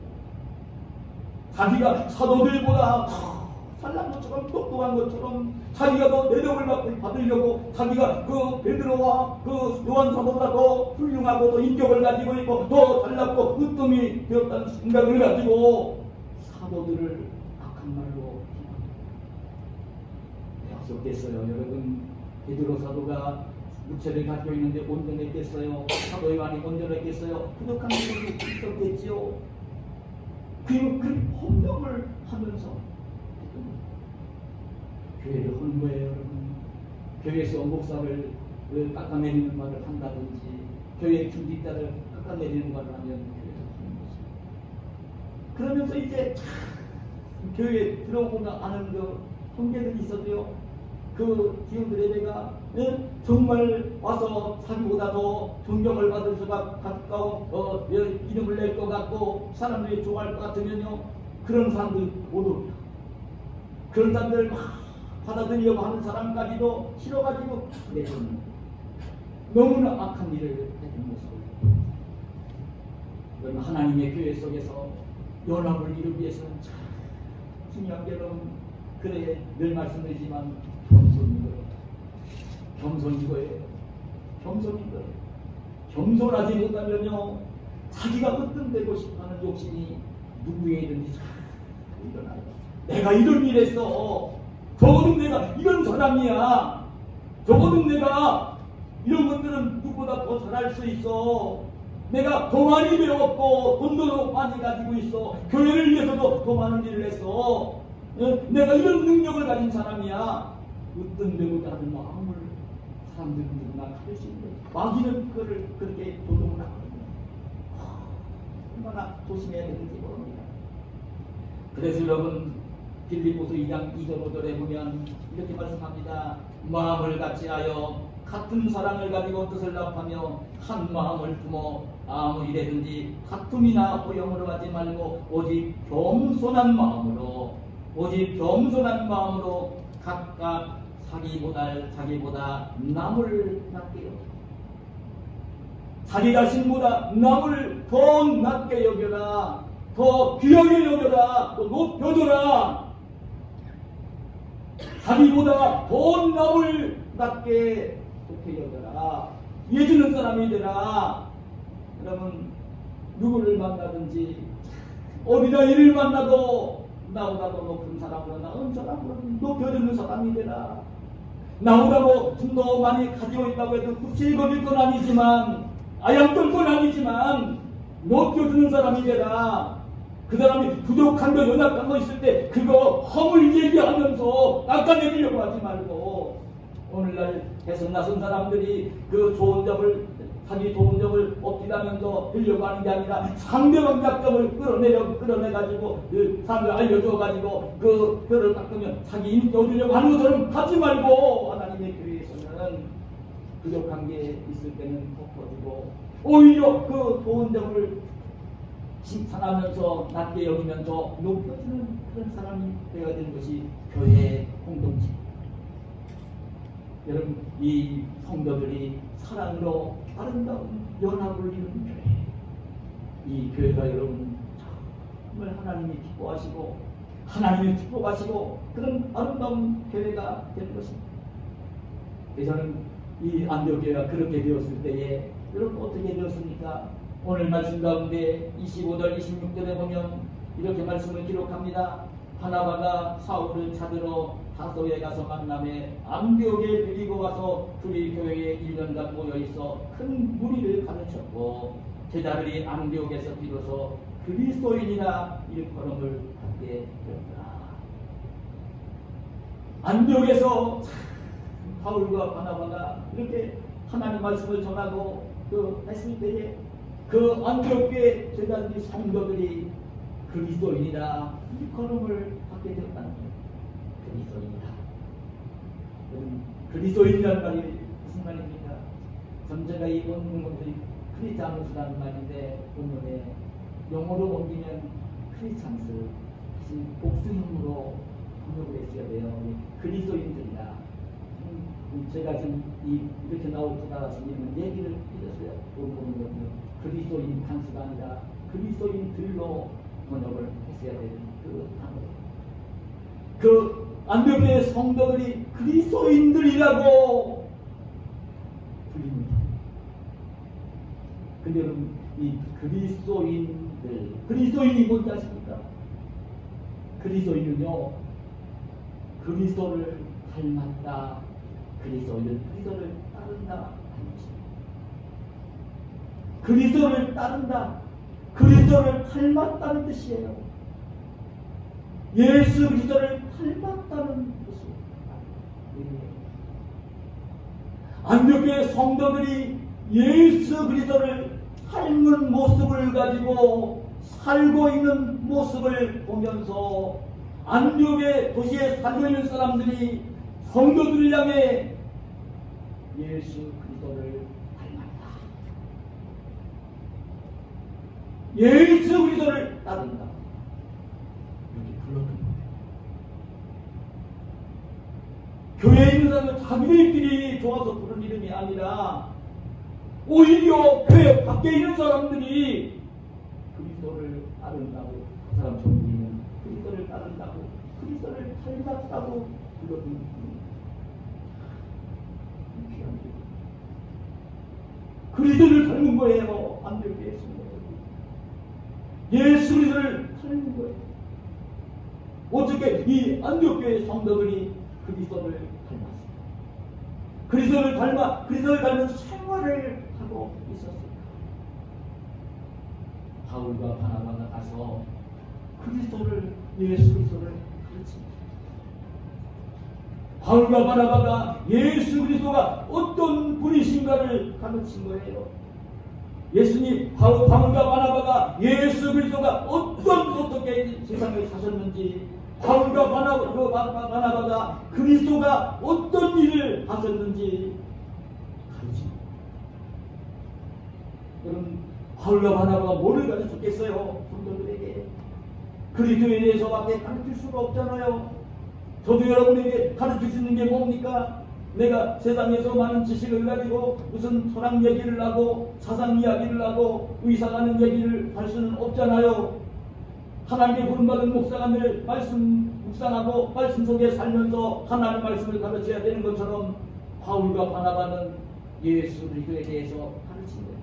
자기가 사도들보다 잘난 것처럼 똑똑한 것처럼 자기가 더 내력을 받으려고 자기가 그 베드로와 그 요한 사도보다 더 훌륭하고 더 인격을 가지고 있고 더 잘났고 으뜸이 되었다는 생각을 가지고 사도들을 악한 말로 비난했어요. 여러분, 베드로 사도가 무체를 가지고 있는데 온전했겠어요? 사도 요한이 온전했겠어요? 부족한 것이 있었겠지요. 그 헌병을 하면서 교회를 하는 거예요, 여러분. 교회에서 목사를 깎아내리는 말을 한다든지 교회 중직자를 깎아내리는 말을 하면 교회에서 하는 것입니다. 그러면서 이제 교회에 들어오고 나는 그 형제들이 있었고요. 그 디오드레베가 정말 와서 자기보다 더 존경을 받을 수가 가까워 이름을 낼 것 같고 사람들이 좋아할 것 같으면요, 그런 사람들 못 옵니다. 그런 사람들 막 받아들이려고 하는 사람까지도 싫어가지고 내주는 너무나 악한 일을 했던 모습을. 여러분, 하나님의 교회 속에서 연합을 이루기 위해서는 참 중요한 게 여러분, 그래 늘 말씀드리지만 겸손인 거예요. 겸손인 거예요. 겸손인 거예요. 겸손하지 못하면요, 자기가 으뜸되고 싶어하는 욕심이 누구에게든지 일어나요. 내가 이런 일 했어. 적어도 내가 이런 사람이야. 적어도 내가 이런 것들은 누구보다 더 잘할 수 있어. 내가 더 많이 배웠고 돈도 더 많이 가지고 있어. 교회를 위해서도 더 많은 일을 했어. 내가 이런 능력을 가진 사람이야. 으뜸되고자 하는 마음을 사람들은 누구나 가질 수 있는 거예요. 마귀는 그거를 그렇게 도둑을 하거든요. 얼마나 조심해야 되는지 모릅니다. 그래서 여러분, 빌립보서 2장 2절 5절에 보면 이렇게 말씀합니다. 마음을 같이하여 같은 사랑을 가지고 뜻을 합하며 한 마음을 품어 아무 일에든지 다툼이나 호령으로 하지 말고 오직 겸손한 마음으로 각각 자기보다 남을 낮게 여겨라. 자기 자신보다 남을 더 낮게 여겨라. 더 귀하게 여겨라. 또 높여줘라. 자기보다 더 남을 낮게 좋게 여겨라. 해주는 사람이 되라. 그러면 누구를 만나든지 어린아이를 만나도 나보다도 높은 사람으로 나은 사람으로 높여주는 사람이 되라. 나보다도 좀 더 많이 가지고 있다고 해도 굽실거릴 건 아니지만 아양떨 건 아니지만 높여주는 사람이 되라. 그 사람이 부족한 거 연약한 거 있을 때 그거 허물 얘기하면서 깎아내리려고 하지 말고, 오늘날 대선 나선 사람들이 그 좋은 점을 자기 좋은 점을 어필하면서 하려고 하는 게 아니라 상대방 약점을 끌어내가지고 그 사람들 알려줘가지고 그 뼈를 깎으면 자기 인기 얻으려고 하는 것처럼 하지 말고, 하나님의 교회에서는 부족한 게 있을 때는 덮어주고 오히려 그 좋은 점을 칭찬하면서 낮게 여기면서 높여주는 그런 사람이 되어야 되는 것이 교회의 공동체. 여러분, 이 성도들이 사랑으로 아름다운 연합을 이루는 교회, 이 교회가 여러분 정말 하나님이 기뻐하시고 하나님이 축복하시고 그런 아름다운 교회가 되는 것입니다. 저는 이 안디옥교회가 그렇게 되었을 때에 여러분 어떻게 되었습니까? 오늘 말씀 가운데 25절 26절에 보면 이렇게 말씀을 기록합니다. 바나바가 사울을 찾으러 다소에 가서 만남에 안디옥에 데리고 가서 둘이 교회에 1년간 모여있어 큰 무리를 가르쳤고 제자들이 안디옥에서 비로소 그리스도인이라 일컬음을 받게 되었더라. 안디옥에서 바울과 바나바가 이렇게 하나님 말씀을 전하고 했을 때에 그 안디옥교회 제자들이 성도들이 그리스도인이라 일컬음을 받게 되었다는 거예요. 그리스도인이다. 그리스도인이라는 말이 무슨 말입니까? 전제가 이 본문 것들이 크리스찬스라는 말인데 본문에 영어로 옮기면 크리스찬스, 사실 복수형으로 번역을 했어야 돼요. 그리스도인들이다. 제가 지금 이렇게 나올 줄 알아서 얘기를 해줬어요. 본문은 그리스도인 단수가 아니라 그리스도인들로 번역을 했어야 되는 그 단어예요. 그 안디옥교회 성도들이 그리스도인들이라고 불립니다. 근데 여러분, 이 그리스도인이 뭔지 아십니까? 그리스도인은요, 그리스도를 닮았다, 그리스도를 따른다 하는 것입니다. 그리스도를 따른다, 그리스도를 닮았다는 뜻이에요. 예수 그리스도를 닮았다는 뜻입니다. 안디옥교회 성도들이 예수 그리스도를 닮은 모습을 가지고 살고 있는 모습을 보면서 안디옥의 도시에 살고 있는 사람들이 성도들을 향해 예수 그리스도를 닮았다, 예수 그리스도를 따른다, 이렇게 불렀던 거예요. 교회에 있는 사람은 자기들끼리 좋아서 부른 이름이 아니라 오히려 교회 밖에 있는 사람들이 그리스도를 따른다고, 그 사람 정리는 그리스도를 따른다고, 그리스도를 닮았다고 불렀던 거예요. 그리스도를 닮은 거예요. 안디옥교회 성도들이 예수 그리스도를 닮은 거예요. 어떻게 이 안디옥교회 성도들이 그리스도를 닮았습니다. 그리스도를 닮은 생활을 하고 있었습니다. 바울과 바나바가 가서 예수 그리스도를 가르칩니다. 바울과 바나바가 예수 그리스도가 어떤 분이신가를 가르친 거예요. 예수님, 바울과 바나바가 예수 그리스도가 어떻게 세상을 사셨는지, 바울과 바나바가 그리스도가 어떤 일을 하셨는지 가르칩니다. 여러분, 바울과 바나바가 뭐를 가르쳤겠어요? 성도들에게 그리스도에 대해서밖에 가르칠 수가 없잖아요. 저도 여러분에게 가르칠 수 있는 게 뭡니까? 내가 세상에서 많은 지식을 가지고 무슨 철학 얘기를 하고 사상 이야기를 하고 의사가는 얘기를 할 수는 없잖아요. 하나님의 부름받은 목사가 늘 묵상하고 말씀 속에 살면서 하나님의 말씀을 가르쳐야 되는 것처럼 바울과 바나바는 예수 그리스도에 대해서 가르친 거예요.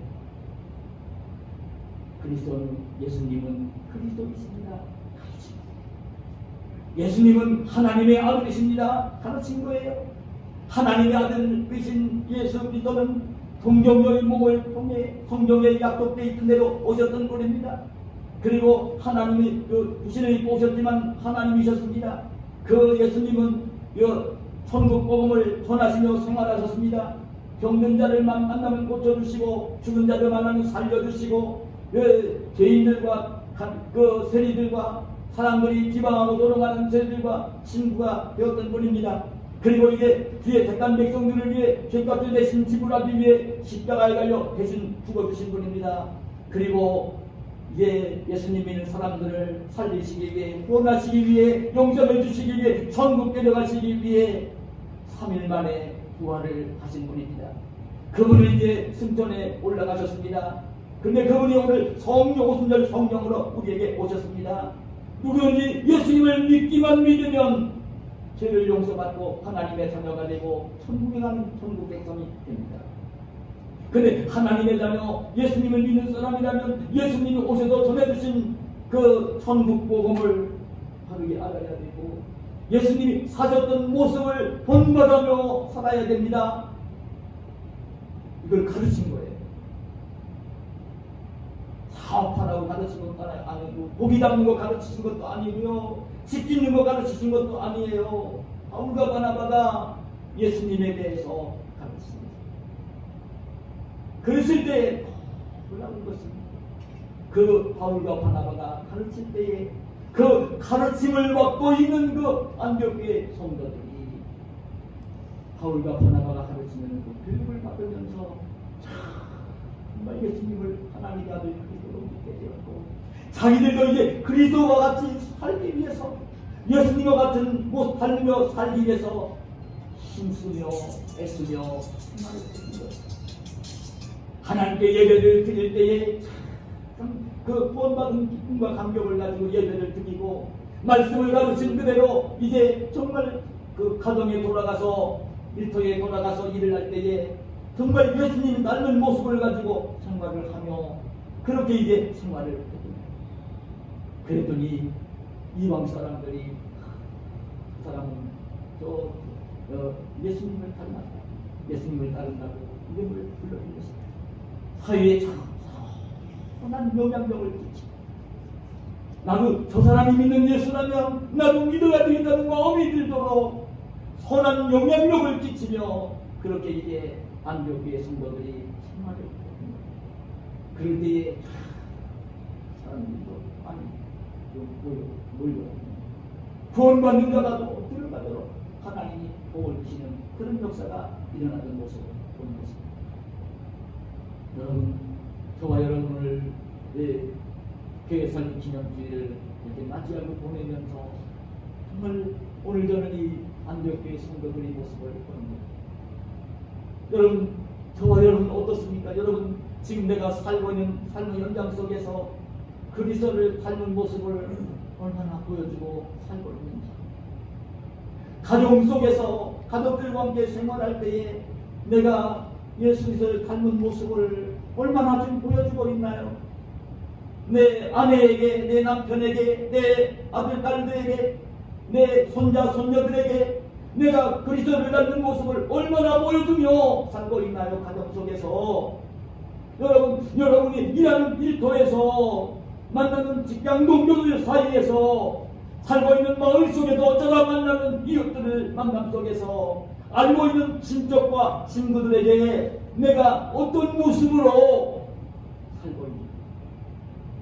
그리스도는 예수님은 그리스도이십니다. 가르친 거예요. 예수님은 하나님의 아들이십니다. 가르친 거예요. 하나님의 아들이신 예수 그리스도는 동정녀의 몸을 통해 성경에 약속되어 있던 대로 오셨던 분입니다. 그리고 하나님이 부신을 입고 오셨지만 하나님이셨습니다. 그 예수님은 천국 복음을 전하시며 생활하셨습니다. 병든 자를 만나면 고쳐주시고 죽은 자를 만나면 살려주시고 죄인들과 세리들과 사람들이 비방하고 도롱하는 세리들과 친구가 되었던 분입니다. 그리고 이제 뒤에 택한 백성들을 위해 죄값을 대신 지불하기 위해 십자가에 달려 대신 죽어주신 분입니다. 그리고 이제 예수님 믿는 사람들을 살리시기 위해 구원하시기 위해 용서를 주시기 위해 천국 데려가시기 위해 3일 만에 부활을 하신 분입니다. 그분은 이제 승천에 올라가셨습니다. 근데 그분이 오늘 성령 오순절 성령으로 우리에게 오셨습니다. 누구든지 예수님을 믿기만 믿으면 죄를 용서받고 하나님의 자녀가 되고 천국에 가는 천국 백성이 됩니다. 근데 하나님의 자녀 예수님을 믿는 사람이라면 예수님이 오셔서 전해주신 그 천국 복음을 바르게 알아야 되고 예수님이 사셨던 모습을 본받아며 살아야 됩니다. 이걸 가르친 거예요. 사업하라고 가르친 것도 아니고 고기 잡는 거 가르치신 것도 아니고요. 집 짓는 거 가르치신 것도 아니에요. 바울과 바나바가 예수님에 대해서 가르치십니다. 그랬을 때 놀라운 것입니다. 그 바울과 바나바가 가르칠 때에 그 가르침을 받고 있는 그 안디옥교회 성도들이 바울과 바나바가 가르치는 그 교육을 받으면서 정말 예수님을 하나님의 아들 그리스도로 믿게 되었고 자기들도 이제 그리스도와 같이 살기 위해서 예수님과 같은 모습 살며 살기 위해서 힘쓰며 애쓰며 생활을 했던 것입니다. 하나님께 예배를 드릴 때에 그 구원받은 기쁨과 감격을 가지고 예배를 드리고 말씀을 가르친 그대로 이제 정말 그 가정에 돌아가서 일터에 돌아가서 일을 할 때에 정말 예수님 닮은 모습을 가지고 생활을 하며 그렇게 이제 생활을 했습니다. 그랬더니 이방 사람들이 그 사람은 예수님을 닮았다. 예수님을 따른다고 이름을 불러준 것입니다. 사회에 선한 영향력을 끼치고 나도 저 사람이 믿는 예수라면 나도 믿어야 되겠다는 마음이 들도록 선한 영향력을 끼치며 그렇게 이제 안디옥교회 성도들이 생활을 했습니다. 그럴 때에 사람들도 많이 몰려 구원받는 자가 또 들어가도록 하나님이 복을 주시는 그런 역사가 일어나던 모습을 보는 것입니다. 여러분, 저와 여러분을 교회 설립 기념주일을 이렇게 맞이하고 보내면서 정말 오늘 저는 이 안디옥교회 성도들의 모습을 보는 여러분, 저와 여러분 어떻습니까? 여러분 지금 내가 살고 있는 삶의 현장 속에서 그리스도를 닮은 모습을 얼마나 보여주고 살고 있는지 가정 속에서 가족들과 함께 생활할 때에 내가 예수 그리스도를 닮은 모습을 얼마나 지금 보여주고 있나요? 내 아내에게, 내 남편에게, 내 아들, 딸들에게, 내 손자, 손녀들에게 내가 그리스도를 닮은 모습을 얼마나 보여주며 살고 있나요? 가정 속에서 여러분이 일하는 일터에서 만나는 직장 동료들 사이에서 살고 있는 마을 속에서 어쩌다 만나는 이웃들을 만남 속에서 알고 있는 친척과 친구들에게 내가 어떤 모습으로 살고 있는가?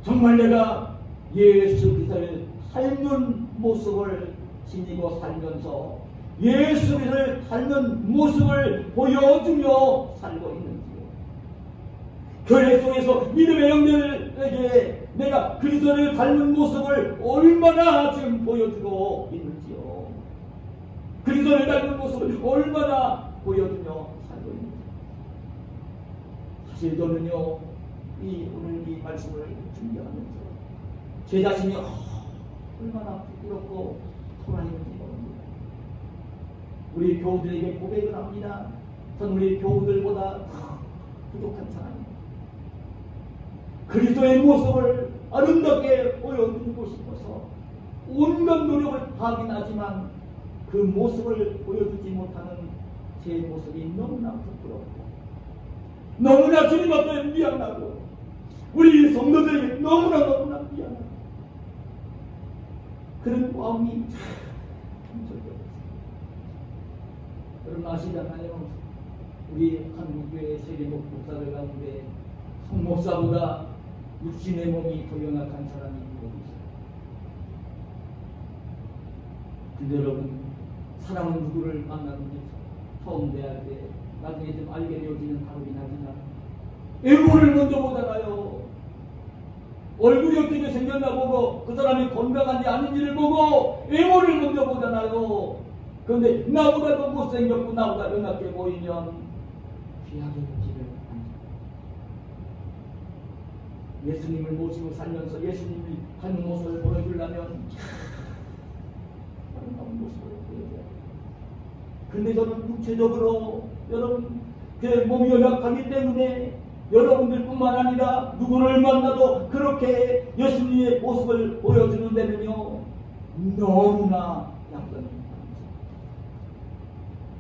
정말 내가 예수 그리스도를 닮은 모습을 지니고 살면서 예수 그리스도를 닮은 모습을 보여주며 살고 있는지요? 교회 속에서 믿음의 형제들에게 내가 그리스도를 닮은 모습을 얼마나 지금 보여주고 있는지요? 그리스도를 닮은 모습을 얼마나 보여주며 살고 있는지. 사실 저는요, 오늘 이 말씀을 준비하면서 제 자신이 얼마나 부끄럽고 토라이는지 모릅니다. 우리 교우들에게 고백을 합니다. 전 우리 교우들보다 더 부족한 사람입니다. 그리스도의 모습을 아름답게 보여드리고 싶어서 온갖 노력을 하긴 하지만 그 모습을 보여주지 못하는 제 모습이 너무나 부끄럽고 너무나 주님 앞에 미안하고 우리 성도들이 너무나 미안하고 그런 마음이 참 절대없어요. 여러분 아시잖아요. 우리 한국교회 세계 목사들 가운데 성목사보다 육신의 몸이 더 연약한 사람이 누구 있어요? 근데 여러분 사람은 누구를 만나는지 처음 대할 때 나중에 좀 알게 되어지는 다르긴 하지만 외모를 먼저 보잖아요. 얼굴이 어떻게 생겼나 보고 그 사람이 건강한지 아닌지를 보고 외모를 먼저 보잖아요. 그런데 나보다 더 못생겼고 나보다 연약해 보이면 귀하게 보지를 않습니다. 예수님을 모시고 살면서 예수님이 하는 모습을 보여주려면 아름다운 모습을 보여줘야 돼요. 근데 저는 구체적으로 여러분 제 몸이 연약하기 때문에 여러분들뿐만 아니라 누구를 만나도 그렇게 예수님의 모습을 보여주는 데는요 너무나 약점입니다.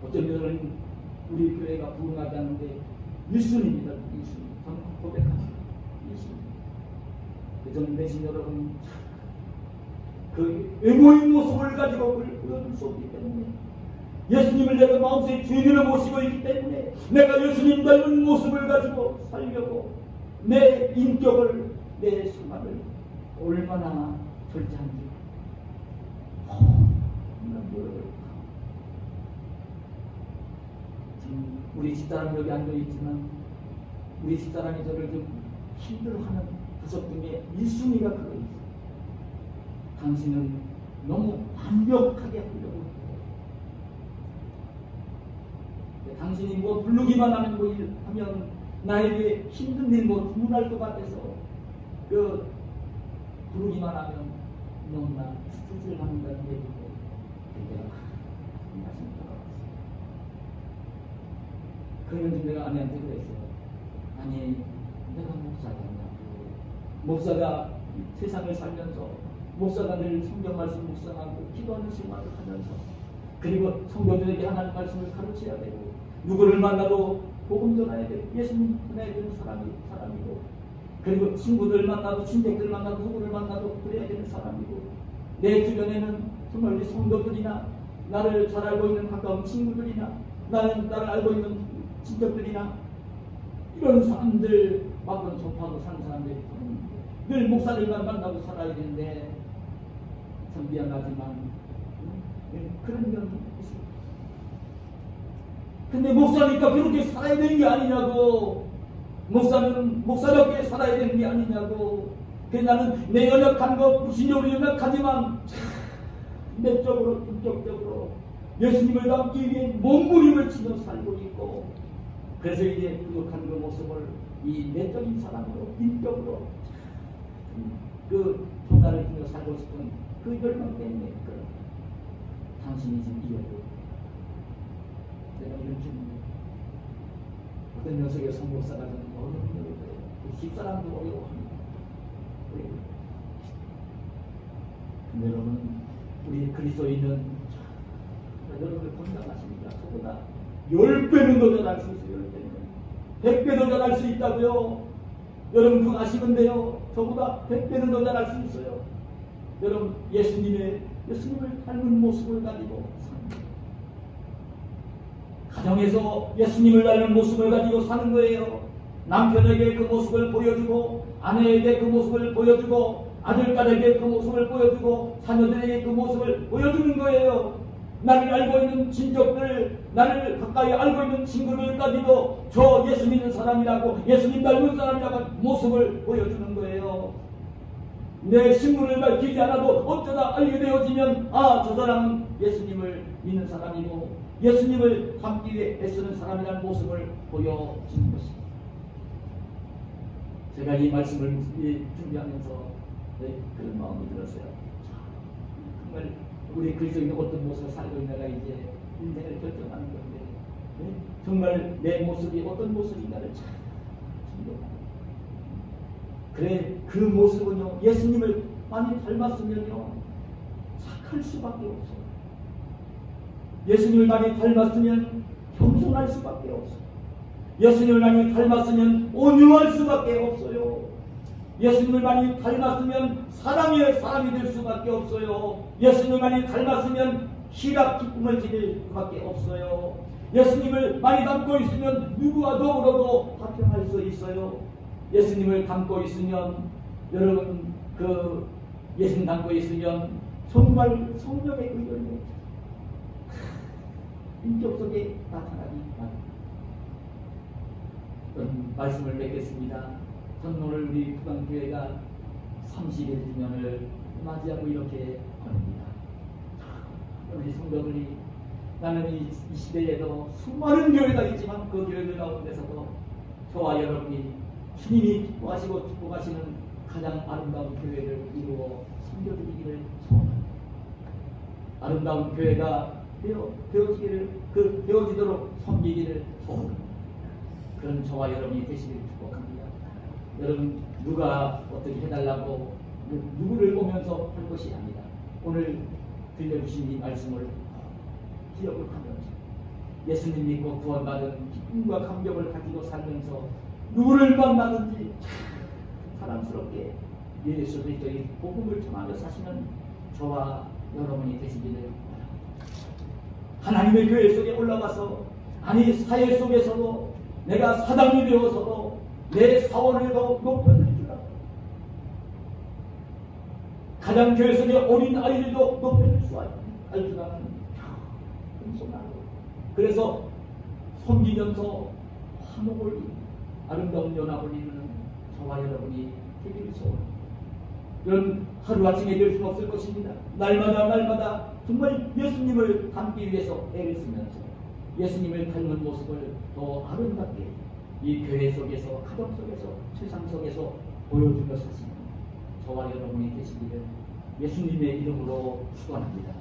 어쩌면 우리 교회가 부흥하지 않는데 1순위입니다. 1순위. 저는 고백합니다. 1순위. 저는 대신 여러분 그 외모의 모습을 가지고 보여줄 수 없기 때문에 예수님을 내가 마음속에 주인으로 모시고 있기 때문에 내가 예수님 닮은 모습을 가지고 살려고 내 인격을 내 생활을 얼마나 절제한지 노력을 지금 우리 집사람 여기 앉아있지만 우리 집사람이 저를 좀 힘들어하는 구석 중에 1순위가 그거 있어요. 당신은 너무 완벽하게 하려고 해요. 당신이 뭐 부르기만 하면 뭐 하면 나에게 힘든 일 뭐 주문할 것 같아서 그 부르기만 하면 너무나 스트레스를 받는다는 얘기고 내가 말씀 들어봤어요. 그러면서 내가 아내한테 그랬어요. 아니 내가 목사냐고. 목사가 세상을 살면서 목사가 늘 성경 말씀 묵상하고 기도하는 생활을 하면서 그리고 성도들에게 하나님 말씀을 가르쳐야 되고 누구를 만나도 복음 전해야 되고 예수님 전해야 되는 사람이고 그리고 친구들 만나도 친척들 만나도 누구를 만나도 그래야 되는 사람이고 내 주변에는 정말 우리 성도들이나 나를 잘 알고 있는 가까운 친구들이나 나를 알고 있는 친척들이나 이런 사람들 막은 접하고 사는 사람들이 늘 목사들만 만나고 살아야 되는데 참 미안하지만 그런 면이 있습니다. 근데 목사니까 그렇게 살아야 되는 게 아니냐고. 목사는 목사답게 살아야 되는 게 아니냐고. 그래서 나는 내 연약한 것 무신적으로 연약하지만 내적으로 인격적으로 예수님을 닮기 위해 몸부림을 치며 살고 있고 그래서 이제 부족한 그 모습을 이 내적인 사람으로 인격으로 그 평화를 주며 살고 싶은 그 열망 때문에 당신이 지금 이어고 내가 이런 질문을 어떤 녀석의 성목사가 저는 어려운 일을 집사람도 어려워합니다. 근데 여러분 우리 그리스도인은 여러분을 건강하십니다. 저보다 10배는 더 잘할 수 있어요. 10배는 100배 더 잘할 수 있다고요. 여러분 그거 아시는데요. 저보다 100배는 더 잘할 수 있어요. 여러분 예수님을 닮은 모습을 가지고 삽니다. 가정에서 예수님을 닮은 모습을 가지고 사는 거예요. 남편에게 그 모습을 보여주고 아내에게 그 모습을 보여주고 아들딸에게 그 모습을 보여주고 자녀들에게 그 모습을 보여주는 거예요. 나를 알고 있는 친척들, 나를 가까이 알고 있는 친구들까지도 저 예수 믿는 사람이라고 예수님 닮은 사람이라고 모습을 보여주는 거예요. 내 신분을 밝히지 않아도 어쩌다 알게 되어지면 저 사람은 예수님을 믿는 사람이고 예수님을 닮기 위해 애쓰는 사람이라는 모습을 보여주는 것입니다. 제가 이 말씀을 준비하면서 그런 마음이 들었어요. 정말 우리 그리스도인은 어떤 모습을 살고 있나가 이제 인생을 결정하는 건데 정말 내 모습이 어떤 모습인가를 잘 생각합니다. 그래 그 모습은요 예수님을 많이 닮았으면요 착할 수밖에 없어요. 예수님을 많이 닮았으면 겸손할 수밖에 없어요. 예수님을 많이 닮았으면 온유할 수밖에 없어요. 예수님을 많이 닮았으면 사랑의 사람이 될 수밖에 없어요. 예수님을 많이 닮았으면 희락 기쁨을 지닐 수밖에 없어요. 예수님을 많이 닮고 있으면 누구와 더불어도 화평할 수 있어요. 예수님을 닮고 있으면 여러분 그 예수님 닮고 있으면 정말 성령의 의견이 인격 속에 나타나기 바랍니다. 말씀을 맺겠습니다. 저는 오늘 우리 부강교회가 30일 주년을 맞이하고 이렇게 보냅니다. 우리 성도들이 나는 이 시대에도 수많은 교회가 있지만 그 교회들 가운데서도 저와 여러분이 주님이 기뻐하시고 축복하시는 가장 아름다운 교회를 이루어 섬겨드리기를 소원합니다. 아름다운 교회가 되어지도록 섬기기를 소원합니다. 그런 저와 여러분이 되시기를 축복합니다. 여러분 누가 어떻게 해달라고 누구를 보면서 할 것이 아니다. 오늘 들려주신 이 말씀을 기억을 하면서 예수님 믿고 구원받은 기쁨과 감격을 가지고 살면서 누구를 만나든지 사랑스럽게 예수 그리스도의 복음을 전하며 사시는 저와 여러분이 되시기를 바랍니다. 하나님의 교회 속에 올라가서 아니 사회 속에서도 내가 사장이 되어서도 내 사원을 더 높여줄 줄 알고 가장 교회 속에 어린 아이들도 높여줄 수 알 줄 아는 그래서 섬기면서 화목을 아름다운 연합을 이루는 저와 여러분이 되기를 소원합니다. 이런 하루아침에 될 수는 없을 것입니다. 날마다 정말 예수님을 닮기 위해서 애를 쓰면서 예수님을 닮은 모습을 더 아름답게 이 교회 속에서 가정 속에서 세상 속에서 보여주며 사시는 저와 여러분이 되시기를 예수님의 이름으로 축원합니다.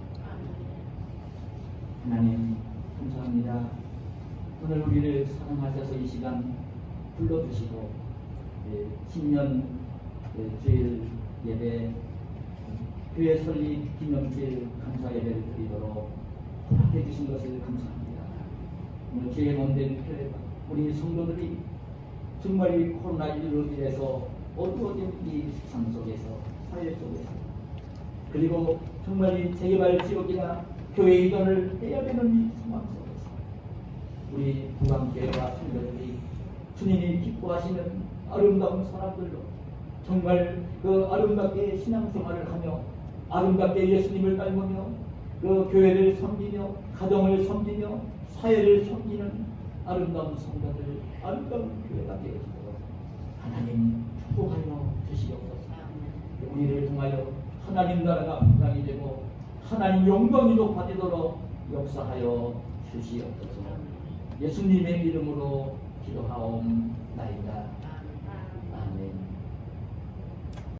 하나님 감사합니다. 오늘 우리를 사랑하셔서 이 시간 불러주시고 신년 주일 예배 교회 설립 기념일 감사 예배를 드리도록 허락해 주신 것을 감사합니다. 오늘 주의 몸된 교회가 우리 성도들이 정말 이 코로나19로 인해서 어두워진 이 세상 속에서 사회 속에서 그리고 정말 이 재개발 지역이나 교회 이전을 해야 되는 이 상황 속에서 우리 부강교회와 성도들이 주님이 기뻐하시는 아름다운 사람들로 정말 그 아름답게 신앙생활을 하며 아름답게 예수님을 닮으며 그 교회를 섬기며 가정을 섬기며 사회를 섬기는 아름다운 성도들 아름다운 교회가 되어지도록 하나님 축복하여 주시옵소서. 우리를 통하여 하나님 나라가 확장이 되고 하나님 영광이 높아지도록 역사하여 주시옵소서. 예수님의 이름으로 기도하옵나이다.